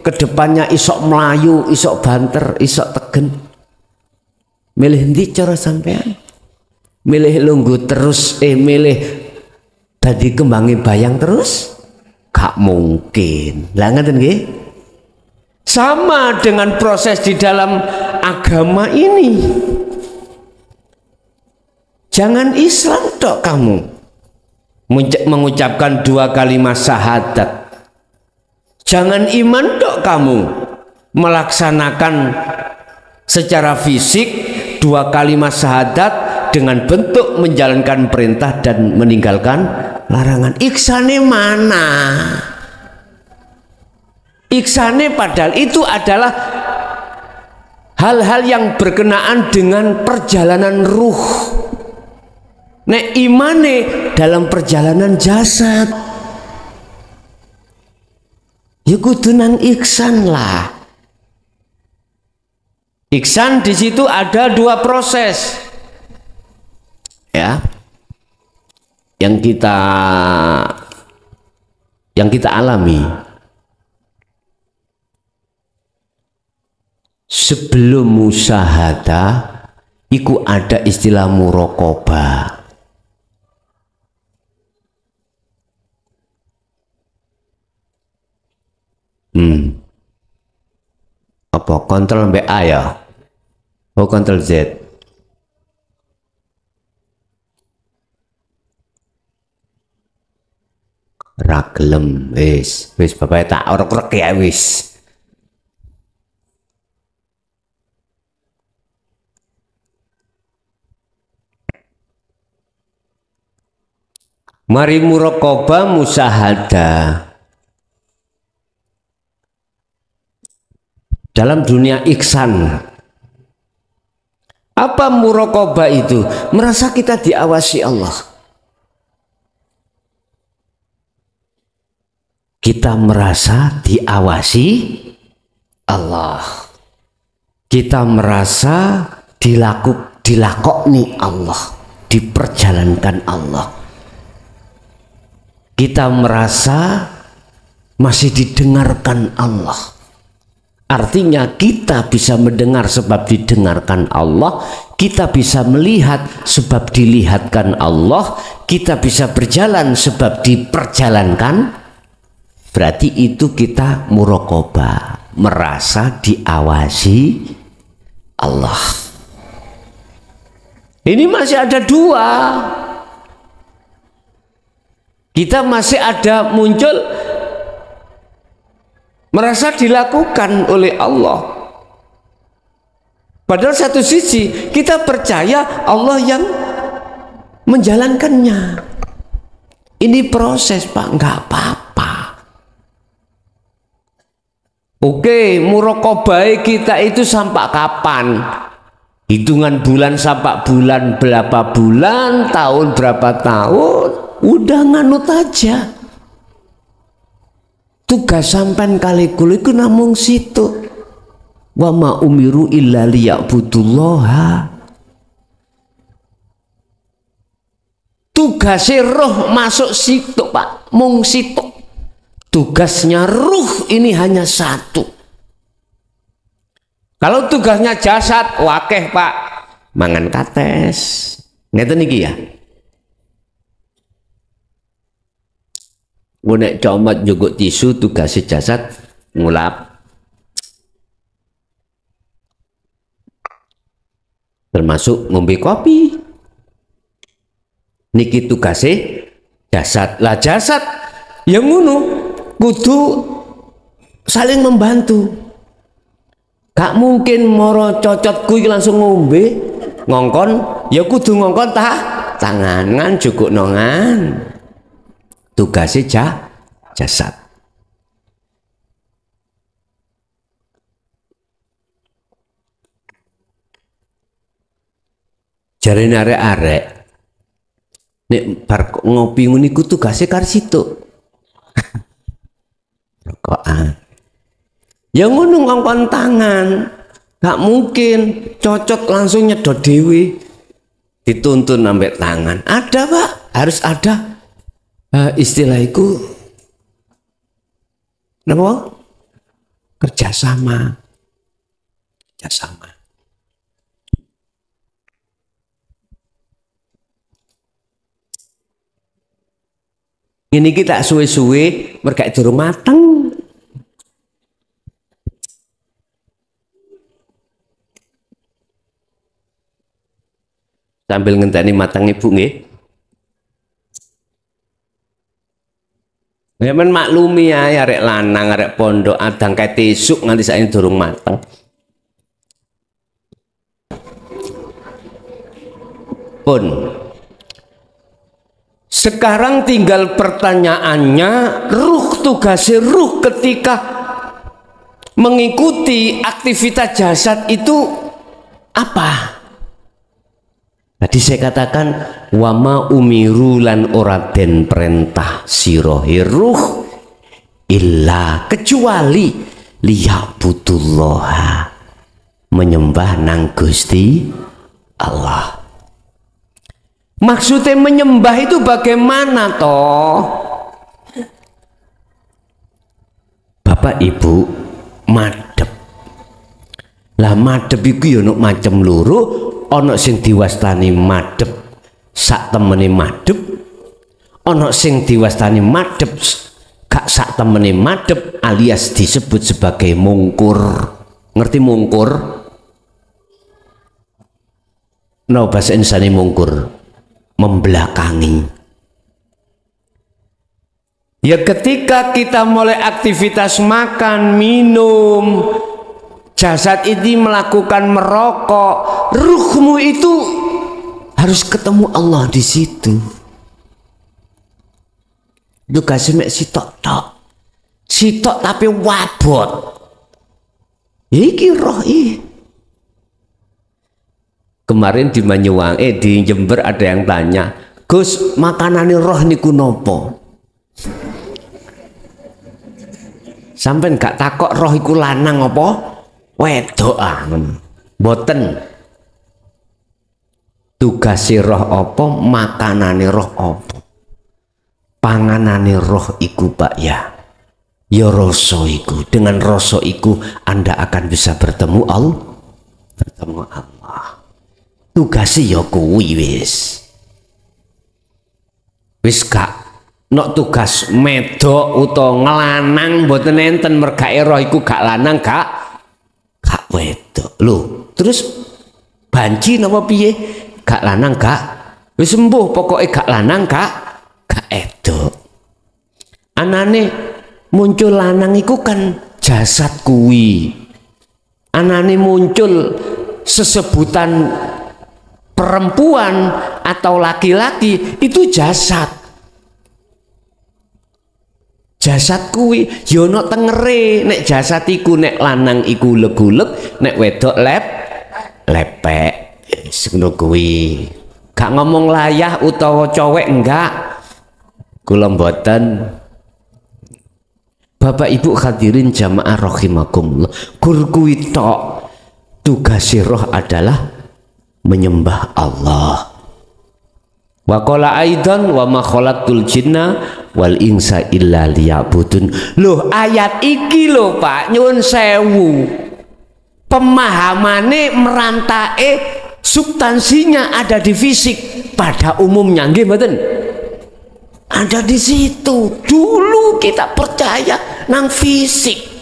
kedepannya isok melayu, isok banter, isok tegen? Milih ndi cara sampean? Milih lungguh terus, milih dadi kembangi bayang terus? Gak mungkin. Lah ngeten nggih? Sama dengan proses di dalam agama ini. Jangan Islam tok kamu mengucapkan 2 kalimat syahadat. Jangan iman tok kamu melaksanakan secara fisik 2 kalimat syahadat dengan bentuk menjalankan perintah dan meninggalkan larangan. Ihsane mana? Ihsane padahal itu adalah hal-hal yang berkenaan dengan perjalanan ruh. Nek imane dalam perjalanan jasad, ya kudu nang ihsan lah. Ihsan di situ ada 2 proses, ya, yang kita alami. Sebelum musyahadah, iku ada istilah muraqabah. Apa kontrol BA ya? Oh, kontrol Z. Raglem wis bapak tak orek-orek ya wis. Mari muraqabah musyahadah. Dalam dunia ihsan, apa muraqabah itu? Merasa kita diawasi Allah. Kita merasa diawasi Allah. Kita merasa dilakoni Allah, diperjalankan Allah. Kita merasa masih didengarkan Allah. Artinya kita bisa mendengar sebab didengarkan Allah, kita bisa melihat sebab dilihatkan Allah, kita bisa berjalan sebab diperjalankan. Berarti itu kita muraqabah, merasa diawasi Allah. Ini masih ada dua. Kita masih ada muncul merasa dilakukan oleh Allah. Padahal satu sisi kita percaya Allah yang menjalankannya. Ini proses, Pak, nggak apa-apa. Oke, muraqabah kita itu sampai kapan? Hitungan bulan sampai bulan, berapa bulan, tahun berapa tahun, udah nganut aja. Tugas sampan kali kulo iku namung situ. Wa ma umiru illa liya'budullaha. Tugasnya roh masuk situ, Pak, mung situ. Tugasnya ruh ini hanya satu. Kalau tugasnya jasad, wakeh, Pak, mangan kates. Ngeten iki ya. Nek comot jogok tisu, tugasnya jasad ngulap. Termasuk ngombe kopi. Niki tugasnya jasad. Lah jasad yang ngono kudu saling membantu. Gak mungkin moro cocot kuwi langsung ngombe, ngongkon ya kudu ngongkon tangan jogok nongan. Tugasnya jasad. Jarene arek-arek nek bar ngopi ngene iku tugasnya karo situ. Rokokan. Ya ngono ngongkon tangan. Gak mungkin cocok langsung nyedot dewe. Dituntun ambek tangan. Ada, Pak, harus ada. Istilah itu apa? Kerjasama. Ini kita suwe-suwe mereka durung mateng. Sambil ngenteni matang Ibu nggih. Ya men maklumi ya arek lanang arek pondok adang kae tesuk nganti saiki durung mateng. Pun sekarang tinggal pertanyaannya, tugasnya ruh ketika mengikuti aktivitas jasad itu apa? Tadi saya katakan wama umiru lan ora den perintah sirohe ruh illa kecuali liya'budullaha, menyembah nang Gusti Allah. Maksudnya menyembah itu bagaimana toh? Bapak Ibu madhep. Lah madhep iku ya ono macem loro, ono sing diwastani madhep sak temene madhep, ono sing diwastani madhep gak sak temene madhep alias disebut sebagai mungkur. Ngerti mungkur? No bahasa Indonesia mungkur. Membelakangi. Ya ketika kita mulai aktivitas makan, minum, jasad ini melakukan merokok, ruhmu itu harus ketemu Allah di situ. Itu kasih mek sitok tapi wabot. Iki roh Kemarin di Banyuwangi, di Jember ada yang tanya, Gus, makanane roh niku nopo? Sampai gak takok roh iku lanang apa? Wedok boten. Tugase roh apa? Makanane roh apa? Panganane roh iku Pak ya. Ya rasa iku, dengan rasa iku Anda akan bisa bertemu Allah. Tugasnya ya kuwi wis. Wis gak nok tugas medok utawa nglanang mboten enten mergae roh iku gak lanang gak wedok. Lho, terus banci napa piye? Gak lanang gak wis sembuh pokoke gak lanang gak edok. Anane muncul lanang iku kan jasad kuwi. Anane muncul sesebutan perempuan atau laki-laki itu jasad. Jasad kuwi yo ana tengere, nek jasad iku nek lanang iku legulek, nek wedok lepek. Ngono kuwi. Gak ngomong layah utawa cowek enggak. Kula mboten. Bapak Ibu hadirin jamaah rahimakumullah. Gur kuwi tok. Tugas roh adalah menyembah Allah. Wa qala aidan wa ma khalaqtul jinna wal insa illa liya'budun. Loh, ayat iki lho Pak, nyuwun sewu. Pemahamane merantake substansinya ada di fisik pada umumnya nggih mboten? Ada di situ. Dulu kita percaya nang fisik.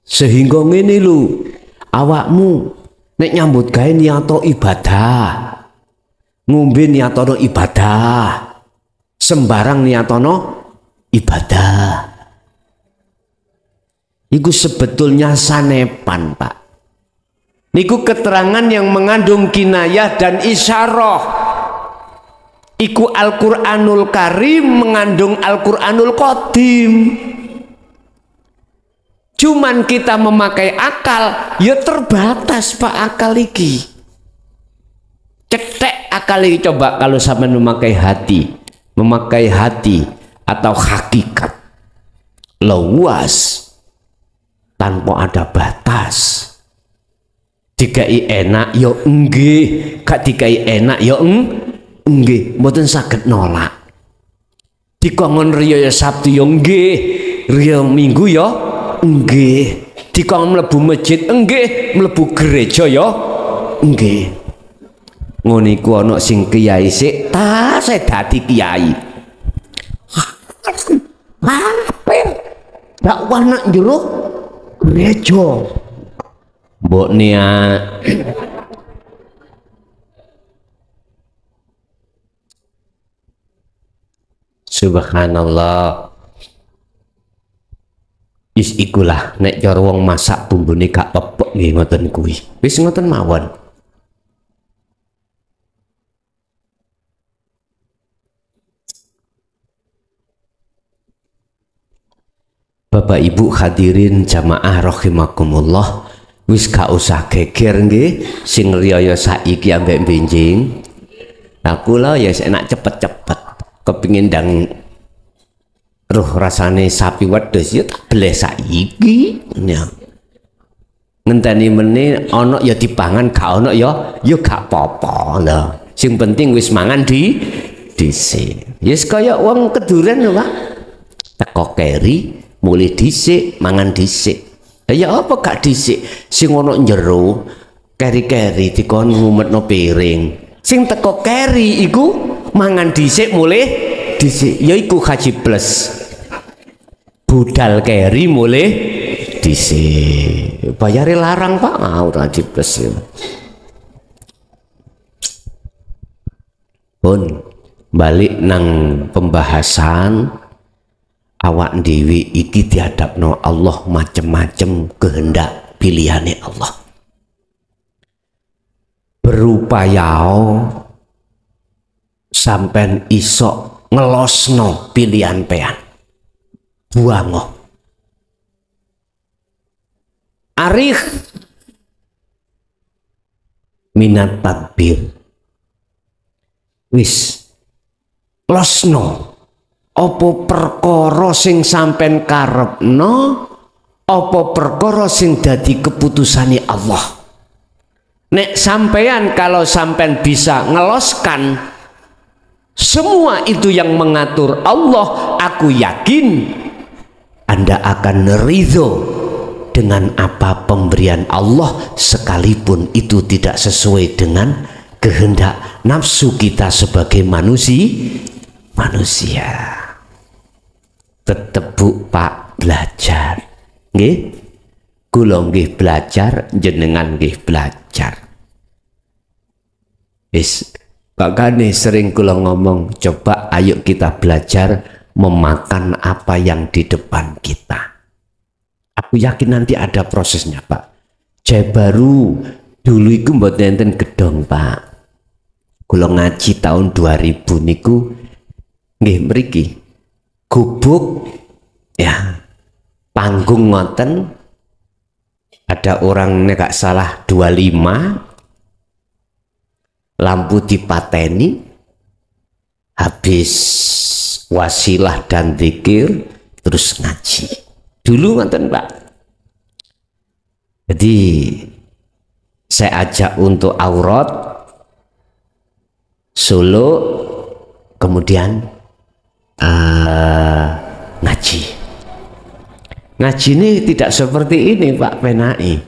Sehingga ngene lho, awakmu nek nyambut gawe niato ibadah, ngombe niatono ibadah, sembarang niatono ibadah. Iku sebetulnya sanepan, Pak. Niku keterangan yang mengandung kinayah dan isyarah. Iku Al-Qur'anul Karim mengandung Al-Qur'anul Qadim. Cuman kita memakai akal, ya terbatas Pak akal iki. Cetek akal iki, coba kalau sampean memakai hati atau hakikat luas tanpa ada batas. Dikai enak ya nggih, gak dikai enak ya nggih, mboten saged nolak. Dikongkon riyo ya Sabtu ya nggih, riyo Minggu ya nggih. Dikongkon mlebu masjid nggih, mlebu gereja ya nggih. Ngono iku ana sing kiai sik tasih dadi kiai. Hampir dakwah nang jero gereja. Mbok niat subhanallah. Is ikulah nek cara wong masak bumbune gak pepek nggih ngoten kuwi. Wis ngoten mawon. Bapak Ibu hadirin jamaah rahimakumullah. Wis gak usah geger nggih sing riyaya saiki ambek benjing. Aku lah ya enak cepet-cepet kepingin ndang roh rasane sapi wedhus ya tak beleh saiki. Ya. Ngenteni meneh ana ya dipangan, gak ana ya gak apa-apa lho. Sing penting wis mangan dhisik. Yes kaya wong keduren lho Pak. Teko keri mulih dhisik, mangan dhisik. Ya apa gak dhisik sing ana njero keri-keri dikon ngumetno piring. Sing teko keri iku mangan dhisik mulih dhisik. Ya iku haji plus. Budal keri mulih dhisik. Bayare larang Pak, ora haji plus ya. Pun balik nang pembahasan awak dewi iki dihadapno Allah macem-macem kehendak pilihane Allah. Berupaya sampai iso ngelosno pilihan pean. Buango. Arif minat tadbir. Wis losno. Apa perkara sing sampean karepno, apa perkara sing dadi keputusane Allah. Nek sampean kalau sampean bisa ngeloskan semua itu yang mengatur Allah, aku yakin Anda akan ridho dengan apa pemberian Allah, sekalipun itu tidak sesuai dengan kehendak nafsu kita sebagai manusia. Tetep Bu Pak belajar, nggih. Kula nggih belajar, jenengan nggih belajar. Makanya sering kula ngomong, coba ayo kita belajar memakan apa yang di depan kita. Aku yakin nanti ada prosesnya Pak. Jaya Baru dulu itu mbok enten gedong Pak. Kula ngaji tahun 2000 niku nggih mriki. Gubuk ya, panggung ngoten, ada orang nek gak salah 25, lampu dipateni, habis wasilah dan zikir, terus ngaji. Dulu ngoten Pak. Jadi saya ajak untuk aurat Solo, kemudian ngaji. Ngaji ini tidak seperti ini Pak Penai.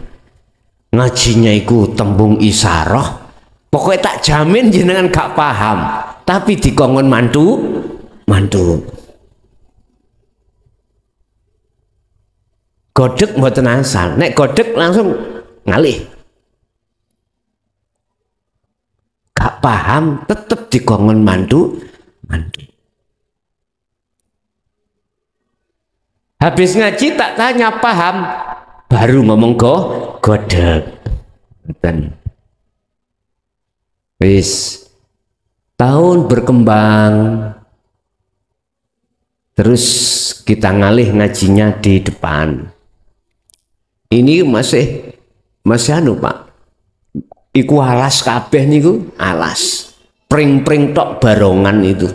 Ngajinya itu tembung isyarah. Pokoknya tak jamin jenengan gak paham, tapi dikongkon mantu. Godek mboten asal, nek godek langsung ngalih. Gak paham tetep dikongkon mantu. Habis ngaji tak tanya paham, baru ngomong godek. Dan wis tahun berkembang, terus kita ngalih ngajinya di depan. Ini masih anu Pak, iku alas kabeh niku, alas pring-pring tok barongan itu.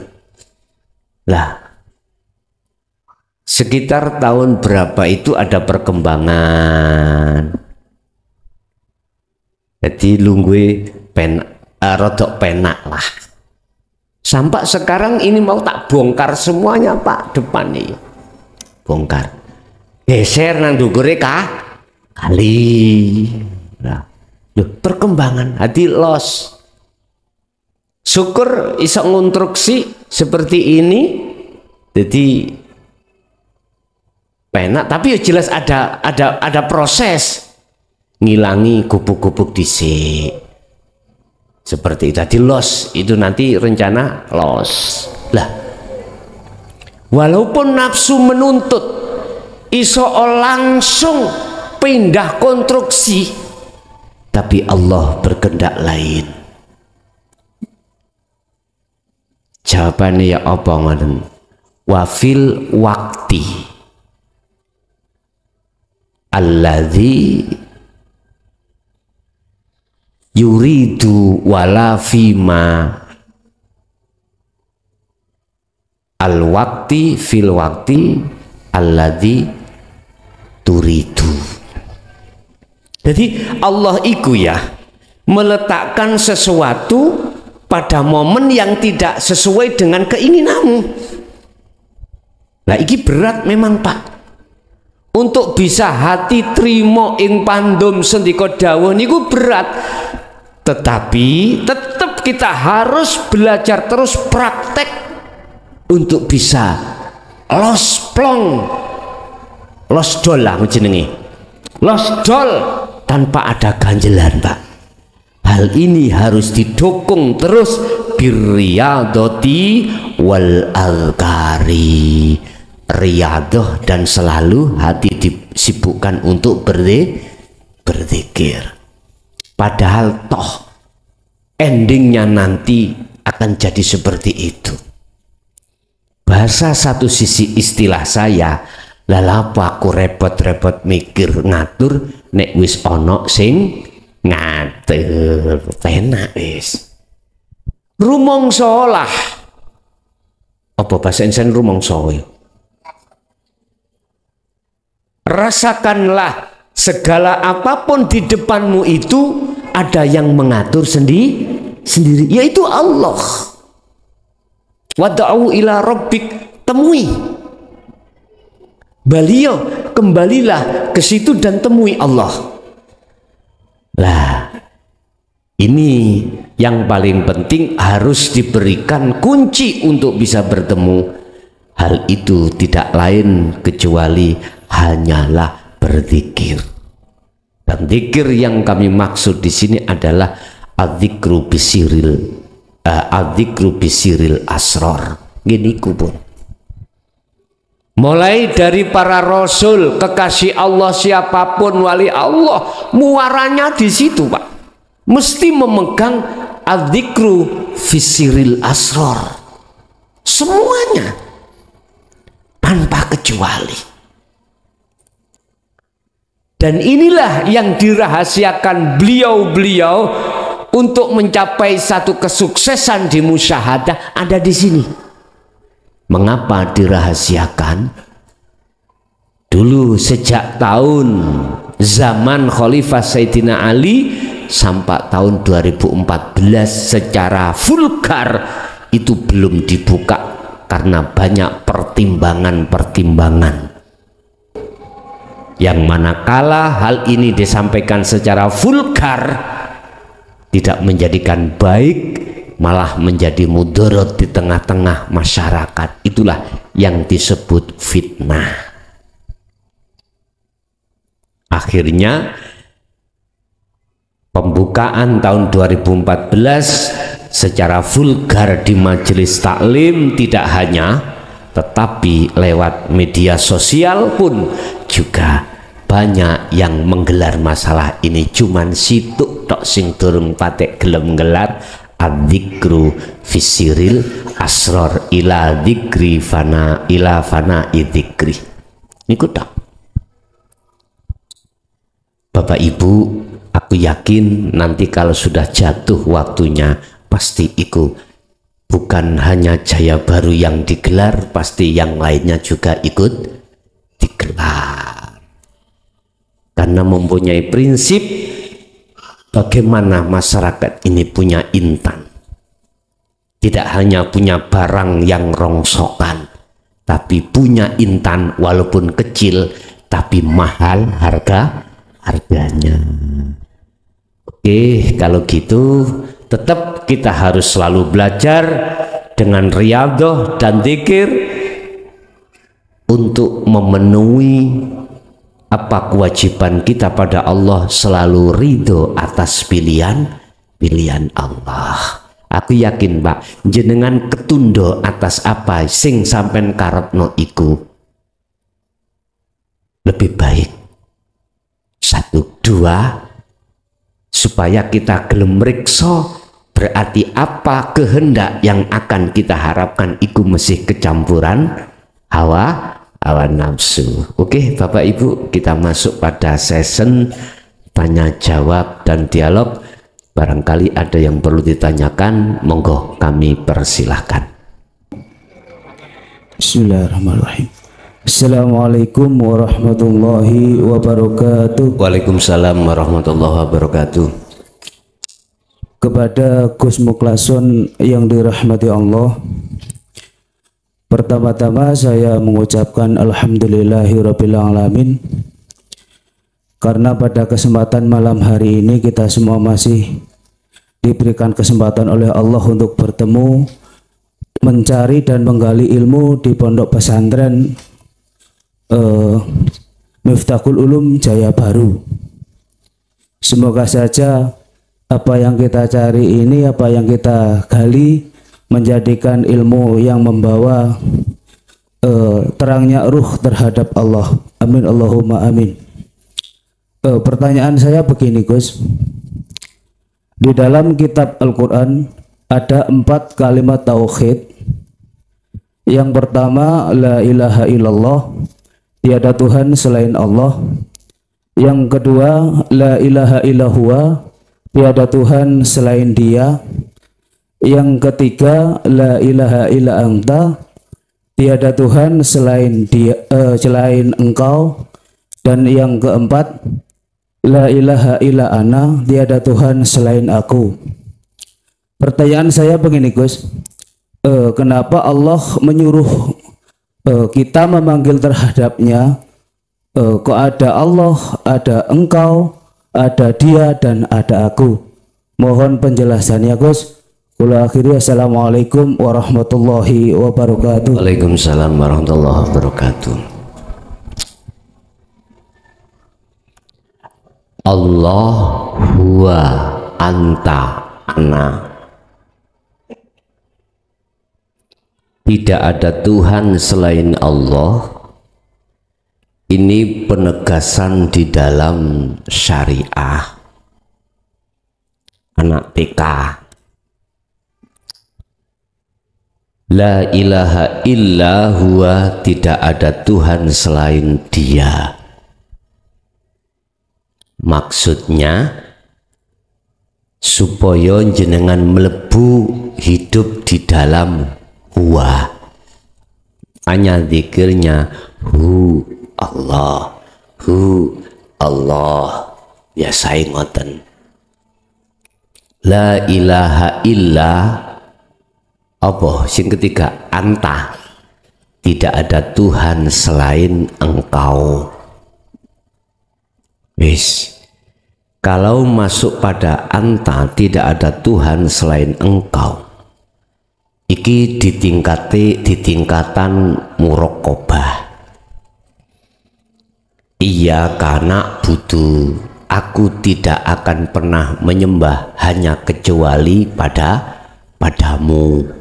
Lah sekitar tahun berapa itu ada perkembangan, jadi lungguhe rodok penak lah. Sampai sekarang ini mau tak bongkar semuanya Pak, depan nih bongkar, geser nang dugure kali. Nah, perkembangan hati los. Syukur iso ngonstruksi seperti ini, jadi penak, tapi jelas ada proses ngilangi gubuk-gubuk dhisik. Seperti itu tadi los, itu nanti rencana los. Lah walaupun nafsu menuntut iso langsung pindah konstruksi, tapi Allah berkehendak lain. Jawabannya ya apa ngoten? Wa fil waqti alladzi yuridu wala fima al waqti fil waqti alladzi turidu. Jadi Allah iku ya meletakkan sesuatu pada momen yang tidak sesuai dengan keinginanmu. Nah iki berat memang Pak. Untuk bisa hati trimo ing pandum sendika dawuh niku berat. Tetapi tetap kita harus belajar terus praktek untuk bisa los plong, los dol lah jenenge, los dol tanpa ada ganjelan Pak. Hal ini harus didukung terus birriyadati wal azkari, riyadah dan selalu hati disibukkan untuk berzikir. Padahal toh endingnya nanti akan jadi seperti itu. Bahasa satu sisi istilah saya, lalapo aku repot-repot mikir ngatur, nek wis ono sing ngatur, penak wis. Rumangsa lah. Apa bahasa Indonesia rumangsa? Rasakanlah segala apapun di depanmu itu ada yang mengatur sendiri, yaitu Allah. Wad'u ila rabbik, temui beliau, kembalilah ke situ dan temui Allah. Lah, ini yang paling penting, harus diberikan kunci untuk bisa bertemu. Hal itu tidak lain kecuali hanyalah berzikir. Dan zikir yang kami maksud di sini adalah adzikru bisiril asror. Gini kubun. Mulai dari para rasul, kekasih Allah, siapapun wali Allah, muaranya di situ, Pak. Mesti memegang adzikru bisiril asror. Semuanya tanpa kecuali. Dan inilah yang dirahasiakan beliau-beliau untuk mencapai satu kesuksesan di musyahadah ada di sini. Mengapa dirahasiakan? Dulu sejak tahun zaman Khalifah Sayyidina Ali sampai tahun 2014 secara vulgar itu belum dibuka karena banyak pertimbangan-pertimbangan. Yang manakala hal ini disampaikan secara vulgar tidak menjadikan baik, malah menjadi mudarat di tengah-tengah masyarakat. Itulah yang disebut fitnah. Akhirnya pembukaan tahun 2014 secara vulgar di majelis taklim tidak hanya, tetapi lewat media sosial pun juga banyak yang menggelar masalah ini. Cuman situk tok sing durung patek gelem gelar adzikru fisiril asror ila dzikri fana ila fana idzikri. Niku tok. Bapak Ibu, aku yakin nanti kalau sudah jatuh waktunya pasti ikut. Bukan hanya Jaya Baru yang digelar, pasti yang lainnya juga ikut digelar. Karena mempunyai prinsip bagaimana masyarakat ini punya intan. Tidak hanya punya barang yang rongsokan, tapi punya intan walaupun kecil, tapi mahal harganya. Oke, kalau gitu tetap kita harus selalu belajar dengan riyadhah dan zikir untuk memenuhi apa kewajiban kita pada Allah, selalu ridho atas pilihan Allah. Aku yakin, Pak, jenengan ketundo atas apa sing sampean karepno iku lebih baik. 1, 2, supaya kita gelem mriksa. Berarti apa kehendak yang akan kita harapkan itu mesti kecampuran hawa nafsu. Oke Bapak Ibu, kita masuk pada session tanya jawab dan dialog. Barangkali ada yang perlu ditanyakan, monggo kami persilahkan. Bismillahirrahmanirrahim. Assalamualaikum warahmatullahi wabarakatuh. Waalaikumsalam warahmatullahi wabarakatuh. Kepada Gus Mukhlason yang dirahmati Allah, pertama-tama saya mengucapkan alhamdulillahirabbil alamin, karena pada kesempatan malam hari ini kita semua masih diberikan kesempatan oleh Allah untuk bertemu, mencari dan menggali ilmu di pondok pesantren Miftahul Ulum Jaya Baru. Semoga saja apa yang kita cari ini, apa yang kita gali, menjadikan ilmu yang membawa terangnya ruh terhadap Allah. Amin Allahumma amin. Pertanyaan saya begini Gus, di dalam kitab Al-Quran ada 4 kalimat tauhid. Yang pertama, la ilaha illallah, tiada Tuhan selain Allah. Yang kedua, la ilaha illallah, tiada Tuhan selain Dia. Yang ketiga, la ilaha illa anta, tiada Tuhan selain Dia, selain Engkau. Dan yang keempat, la ilaha illa ana, tiada Tuhan selain aku. Pertanyaan saya begini Gus, kenapa Allah menyuruh kita memanggil terhadapnya? Kok ada Allah, ada engkau, ada dia, dan ada aku. Mohon penjelasannya Gus. Kula akhiri, assalamualaikum warahmatullahi wabarakatuh. Waalaikumsalam warahmatullahi wabarakatuh. Allah huwa anta ana. Tidak ada Tuhan selain Allah. Ini penegasan di dalam syariah. Anak TK. La ilaha illa huwa, tidak ada Tuhan selain Dia. Maksudnya supaya jenengan melebu hidup di dalam huwa. Hanya zikirnya hu Allah, hu Allah, biasa ngoten. La ilaha illa apa sing ketiga, anta, tidak ada Tuhan selain engkau. Wis, kalau masuk pada anta, tidak ada Tuhan selain engkau, iki di tingkatan muraqabah. Iya, karena butuh, aku tidak akan pernah menyembah hanya kecuali padamu.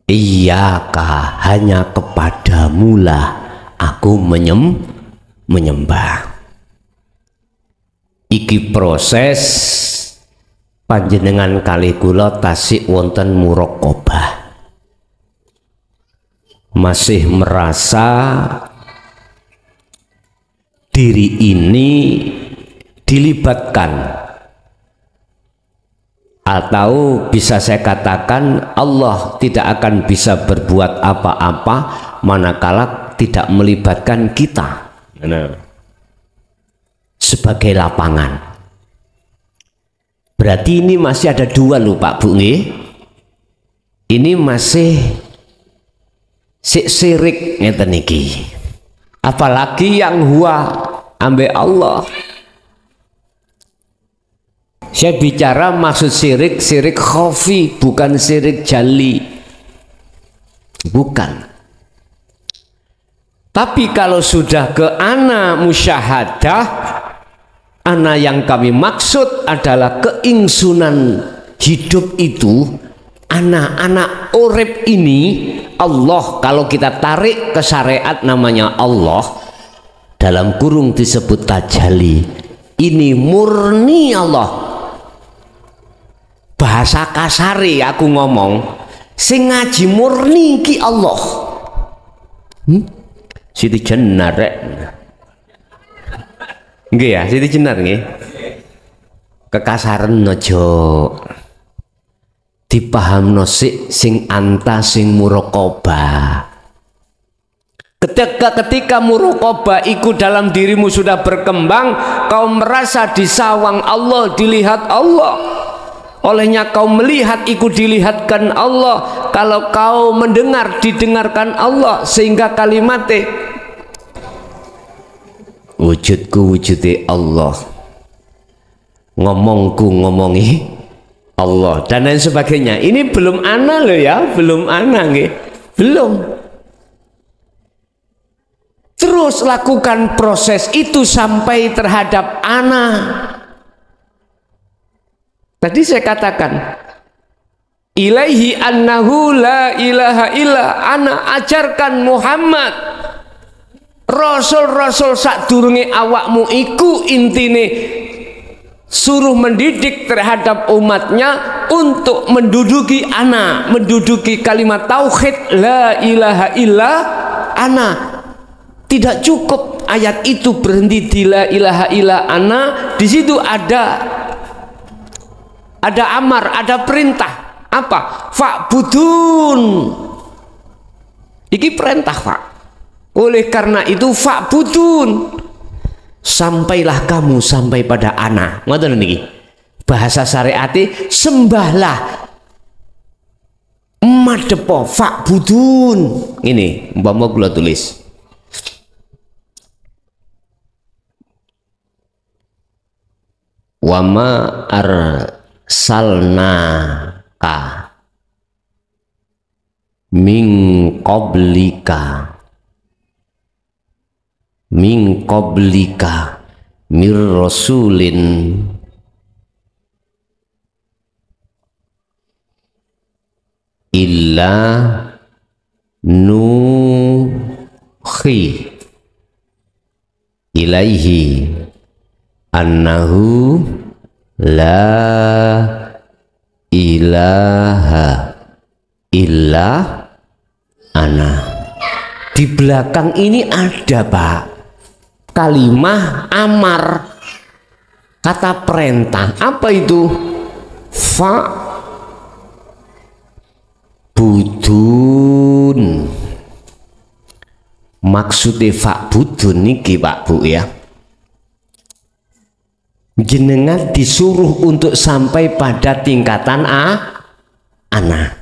Iyaka, hanya kepadamulah aku menyembah. Iki proses panjenengan kali kula tasik wonten muraqabah. Masih merasa diri ini dilibatkan, atau bisa saya katakan Allah tidak akan bisa berbuat apa-apa manakala tidak melibatkan kita sebagai lapangan. Berarti ini masih ada dua loh Pak Bu nggih. Ini masih sirik ngeten niki. Apalagi yang huwa ambe Allah. Saya bicara maksud sirik, sirik khafi, bukan sirik jali. Bukan. Tapi kalau sudah ke ana musyahadah, ana yang kami maksud adalah keingsunan hidup itu, anak-anak urip ini, Allah, kalau kita tarik ke syariat namanya Allah, dalam kurung disebut tajalli. Ini murni Allah. Bahasa kasari aku ngomong, sing ngaji murni ki Allah. Siti Jenar rek. Nggih ya, Siti Jenar nggih. Kekasaran aja. Dipahamno sing anta sing muraqabah. Ketika muraqabah iku dalam dirimu sudah berkembang, kau merasa disawang Allah, dilihat Allah. Olehnya kau melihat ikut dilihatkan Allah. Kalau kau mendengar didengarkan Allah, sehingga kalimatnya wujudku wujudi Allah, ngomongku ngomongi Allah, dan lain sebagainya. Ini belum ana loh ya, belum ana nggih, belum. Terus lakukan proses itu sampai terhadap ana. Tadi saya katakan ilaihi annahu la ilaha illa ana, ajarkan Muhammad rasul-rasul sadurunge awakmu iku intine suruh mendidik terhadap umatnya untuk menduduki ana, menduduki kalimat tauhid la ilaha illa ana. Tidak cukup ayat itu berhenti di la ilaha illa ana, di situ ada amar, ada perintah. Apa? Fa'budun. Iki perintah, Pak. Oleh karena itu fa'budun. Sampailah kamu sampai pada ana. Ngoten niki. Bahasa syariati sembahlah. madepo fa'budun. Ini umpama kula tulis wama arsalnaka min qablika mir rasulin illa nuhi ilaihi annahu la ilaha illa ana. Di belakang ini ada Pak kalimah amar, kata perintah. Apa itu? Fa budun. Maksudnya fa budun niki Pak Bu ya, jenengan disuruh untuk sampai pada tingkatan ana,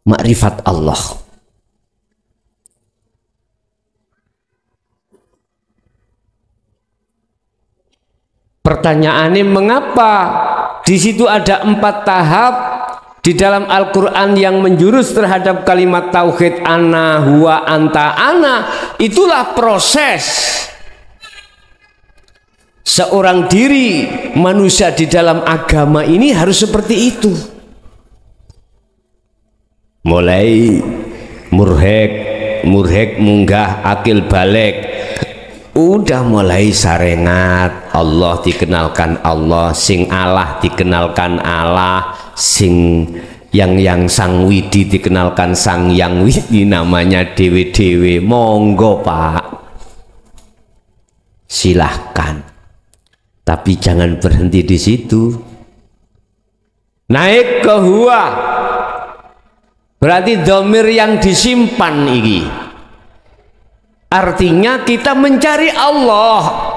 makrifat Allah. Pertanyaannya, mengapa di situ ada 4 tahap di dalam Al-Quran yang menjurus terhadap kalimat tauhid ana, huwa, anta, ana? Itulah proses seorang diri manusia di dalam agama ini harus seperti itu. Mulai murhek munggah akil balik, udah mulai sarengat Allah dikenalkan Allah, sing Allah dikenalkan Allah, sing yang sang widi dikenalkan sang yang widi, namanya dewe-dewe. Monggo Pak, silahkan, tapi jangan berhenti di situ. Naik ke huwa, berarti dhamir yang disimpan ini. Artinya kita mencari Allah.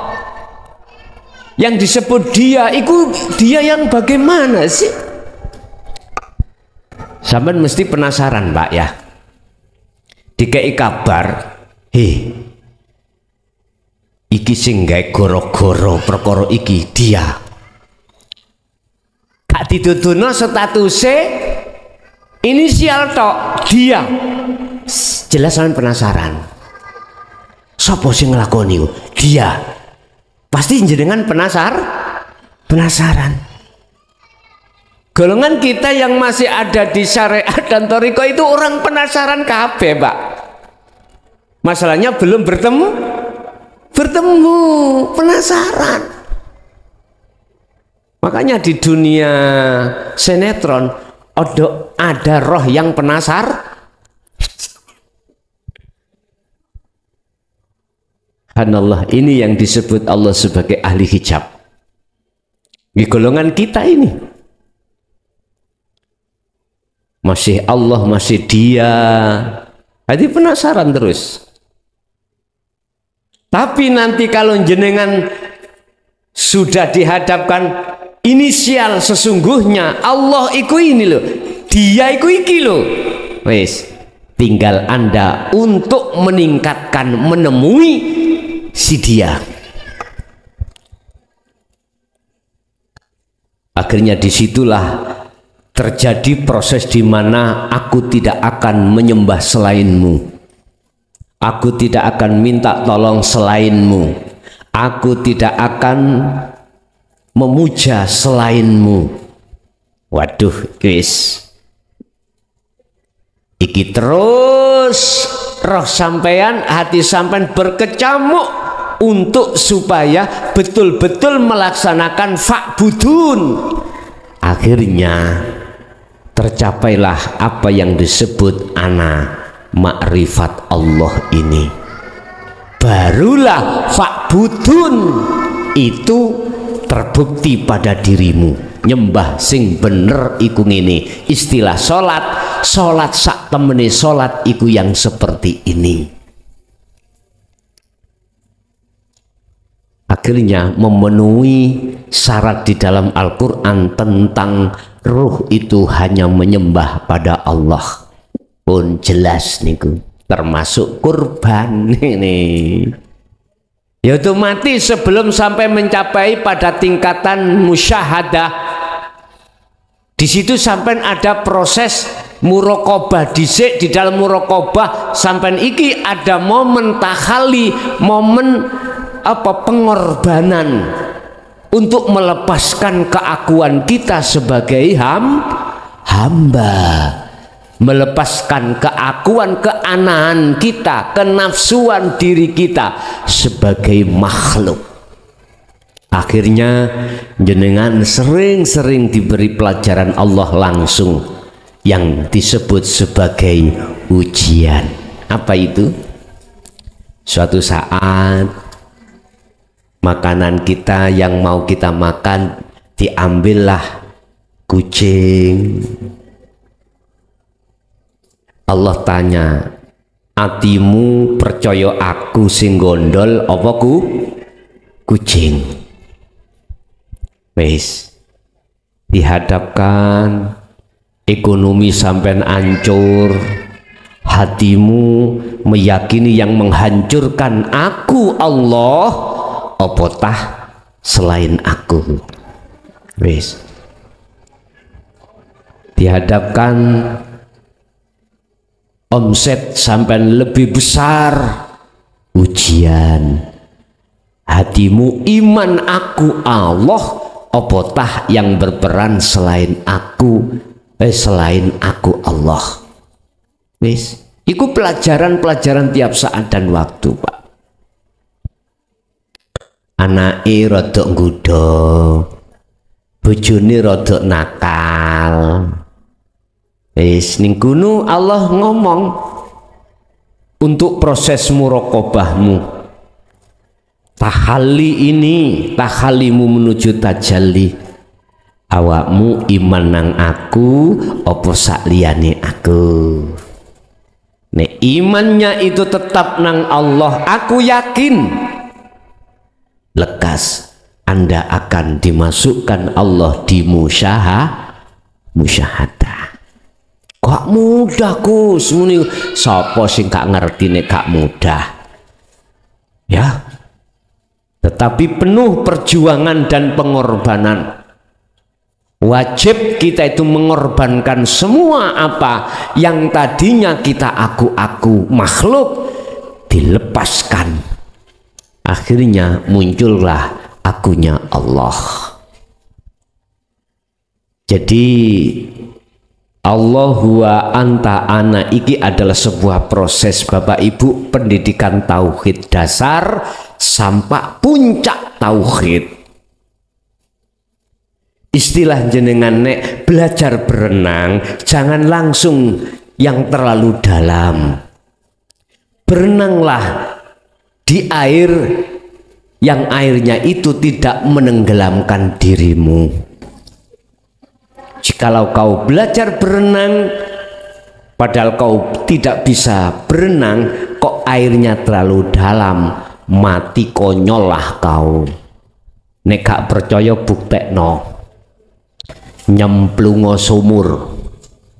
Yang disebut dia, itu dia yang bagaimana sih? Sampean mesti penasaran Pak ya. Dikei kabar, iki sing gawe goro-goro perkara iki dia. Gak dituduhno statuse inisial tok, dia. Jelas sampean penasaran. Sopo sing nglakoni? Dia. Pasti jenengan penasaran. Golongan kita yang masih ada di syariat dan thariqah itu orang penasaran kabeh, Pak. Masalahnya belum bertemu, penasaran. Makanya di dunia sinetron ada roh yang penasaran. Subhanallah, ini yang disebut Allah sebagai ahli hijab di golongan kita ini. Masih Allah, masih dia, jadi penasaran terus. Tapi nanti kalau jenengan sudah dihadapkan inisial sesungguhnya Allah iku ini loh, dia iku iki loh, wes tinggal Anda untuk meningkatkan, menemui si dia. Akhirnya disitulah terjadi proses di mana aku tidak akan menyembah selainmu, aku tidak akan minta tolong selainmu, aku tidak akan memuja selainmu. Waduh guys, iki terus roh sampean, hati sampean berkecamuk untuk supaya betul-betul melaksanakan fa'budun. Akhirnya tercapailah apa yang disebut ana, makrifat Allah ini. Barulah fa'budun itu terbukti pada dirimu. Nyembah sing bener iku ngene. Istilah salat sak temene salat iku yang seperti ini. akhirnya memenuhi syarat di dalam Al-Quran tentang ruh itu hanya menyembah pada Allah pun jelas niku, termasuk kurban ini. Ya otomatis sebelum sampai mencapai pada tingkatan musyahadah, di situ sampai ada proses muraqabah dhisik. Di dalam muraqabah sampai iki ada momen tahalli, momen pengorbanan untuk melepaskan keakuan kita sebagai hamba, melepaskan keakuan keanahan kita, kenafsuan diri kita sebagai makhluk. Akhirnya jenengan sering-sering diberi pelajaran Allah langsung yang disebut sebagai ujian. Apa itu? Suatu saat makanan kita yang mau kita makan diambillah kucing. Allah tanya, atimu percaya aku sing gondol apa kucing? Wes dihadapkan ekonomi sampean hancur, hatimu meyakini yang menghancurkan aku Allah apa tah selain aku. Wes dihadapkan omset sampai lebih besar, ujian hatimu, iman aku Allah apa tah yang berperan selain aku Allah. Wis iku pelajaran tiap saat dan waktu, Pak. Anake rodok nggodha, bojone rodok nakal. Ning kono Allah ngomong untuk proses muraqabahmu. Tahalli ini, tahalimu menuju tajalli. Awakmu iman nang aku apa sak liyane aku. Nek imannya itu tetap nang Allah, aku yakin lekas Anda akan dimasukkan Allah di musyahadah. Kok mudah Gus muni, sapa sing gak ngerti nek gak mudah ya, tetapi penuh perjuangan dan pengorbanan. Wajib kita itu mengorbankan semua apa yang tadinya kita aku makhluk, dilepaskan. Akhirnya muncullah akunya Allah. Jadi Allah wa anta ana iki adalah sebuah proses Bapak Ibu pendidikan tauhid dasar sampai puncak tauhid. Istilah jenengan nek belajar berenang jangan langsung yang terlalu dalam. Berenanglah di air yang airnya itu tidak menenggelamkan dirimu. Jikalau kau belajar berenang padahal kau tidak bisa berenang, kok airnya terlalu dalam, mati konyol lah kau. Nek gak percaya buktekno, nyemplungo sumur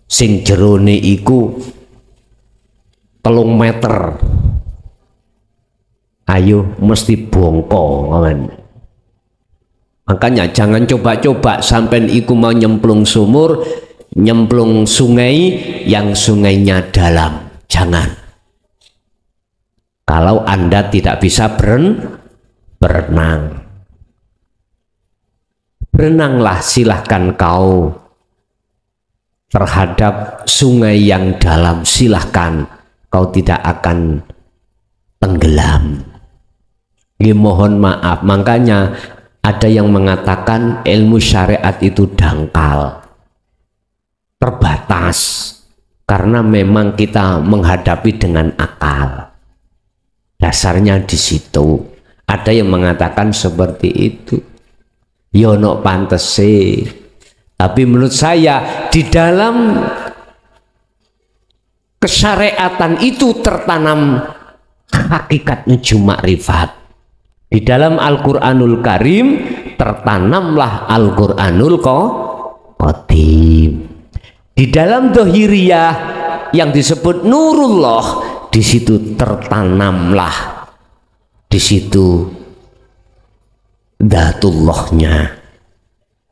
sing jerone iku 3 meter, ayo mesti bongko. Makanya jangan coba-coba sampai iku mau nyemplung sumur, nyemplung sungai yang sungainya dalam. Jangan. Kalau Anda tidak bisa berenang, berenanglah silahkan kau terhadap sungai yang dalam, silahkan kau tidak akan tenggelam. Mohon maaf, makanya ada yang mengatakan ilmu syariat itu dangkal, terbatas, karena memang kita menghadapi dengan akal. Dasarnya di situ. Ada yang mengatakan seperti itu. Yono pantese. Tapi menurut saya di dalam kesyariatan itu tertanam hakikat nuju makrifat. Di dalam Al-Qur'anul Karim tertanamlah Al-Qur'anul Qadim. Di dalam Dhahiriyah yang disebut Nurullah, di situ tertanamlah, di situ Dzatullahnya.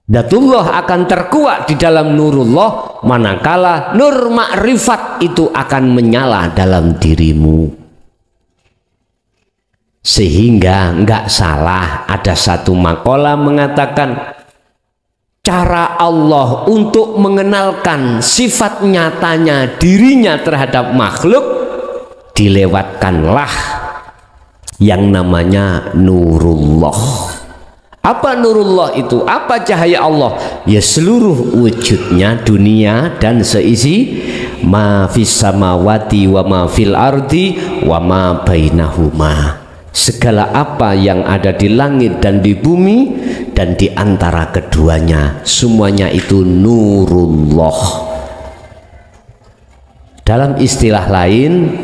Dzatullah akan terkuat di dalam Nurullah, manakala Nur Ma'rifat itu akan menyala dalam dirimu. Sehingga enggak salah ada satu makalah mengatakan cara Allah untuk mengenalkan sifat nyatanya dirinya terhadap makhluk, dilewatkanlah yang namanya Nurullah. Apa Nurullah itu? Apa cahaya Allah? Ya seluruh wujudnya dunia dan seisi ma fis samawati wa ma fil ardi wa ma bainahuma. Segala apa yang ada di langit dan di bumi dan di antara keduanya, semuanya itu Nurullah. Dalam istilah lain,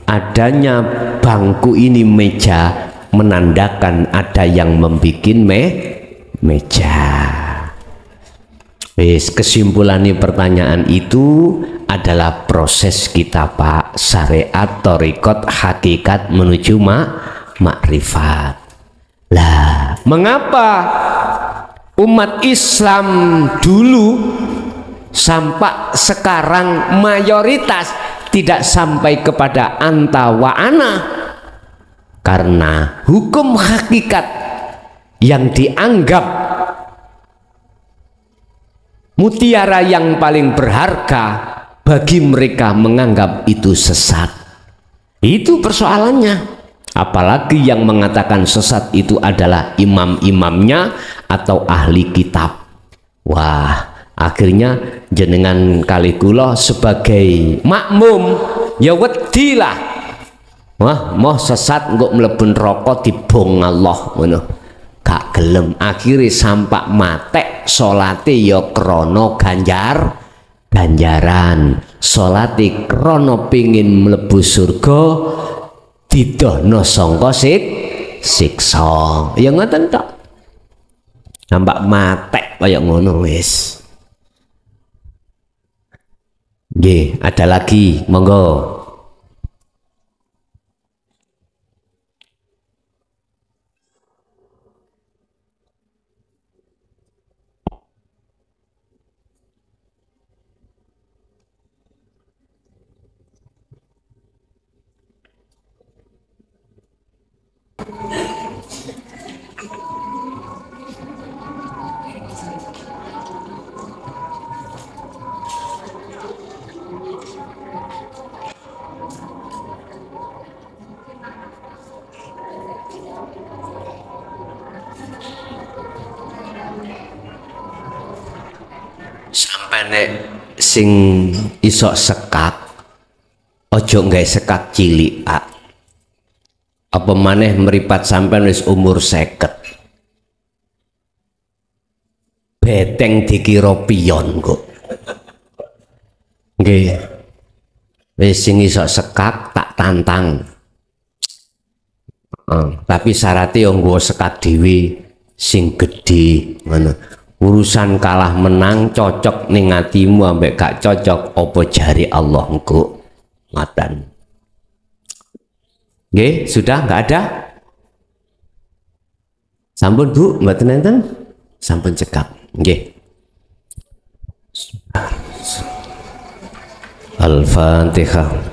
adanya bangku ini meja menandakan ada yang membikin meja. Kesimpulan pertanyaan itu adalah proses kita Pak, syariat, thariqat, hakikat menuju makrifat. Lah, mengapa umat Islam dulu sampai sekarang mayoritas tidak sampai kepada anta wa ana? Karena hukum hakikat yang dianggap mutiara yang paling berharga bagi mereka menganggap itu sesat. Itu persoalannya. Apalagi yang mengatakan sesat itu adalah imam-imamnya atau ahli kitab. Wah, akhirnya jenengan kali kula sebagai makmum ya wedilah. Wah, mau sesat engko mlebu neraka dibong Allah ngono. Gak gelem, akhirnya sampak matek salate ya krana ganjaran. Salate krana pengin mlebu surga, didohno sangka siksa. Ya ngoten tok. Sampak matek kaya ngono wis. Nggih, ada lagi, monggo. Nek sing iso sekak ojo nggae sekak cilik Pak. Apa maneh meripat sampean wis umur 50. Beteng dikira pion kok. Nggih. Wis sing iso sekak tak tantang. Tapi syaratnya yang nggo sekak dhewe sing gedhe ngono. Urusan kalah menang cocok ning atimu ambek gak cocok apa jari Allah engko ngoten. Nggih, sudah enggak ada? Sampun Bu, mboten enten? Sampun cekap. Nggih. Al-Fatihah.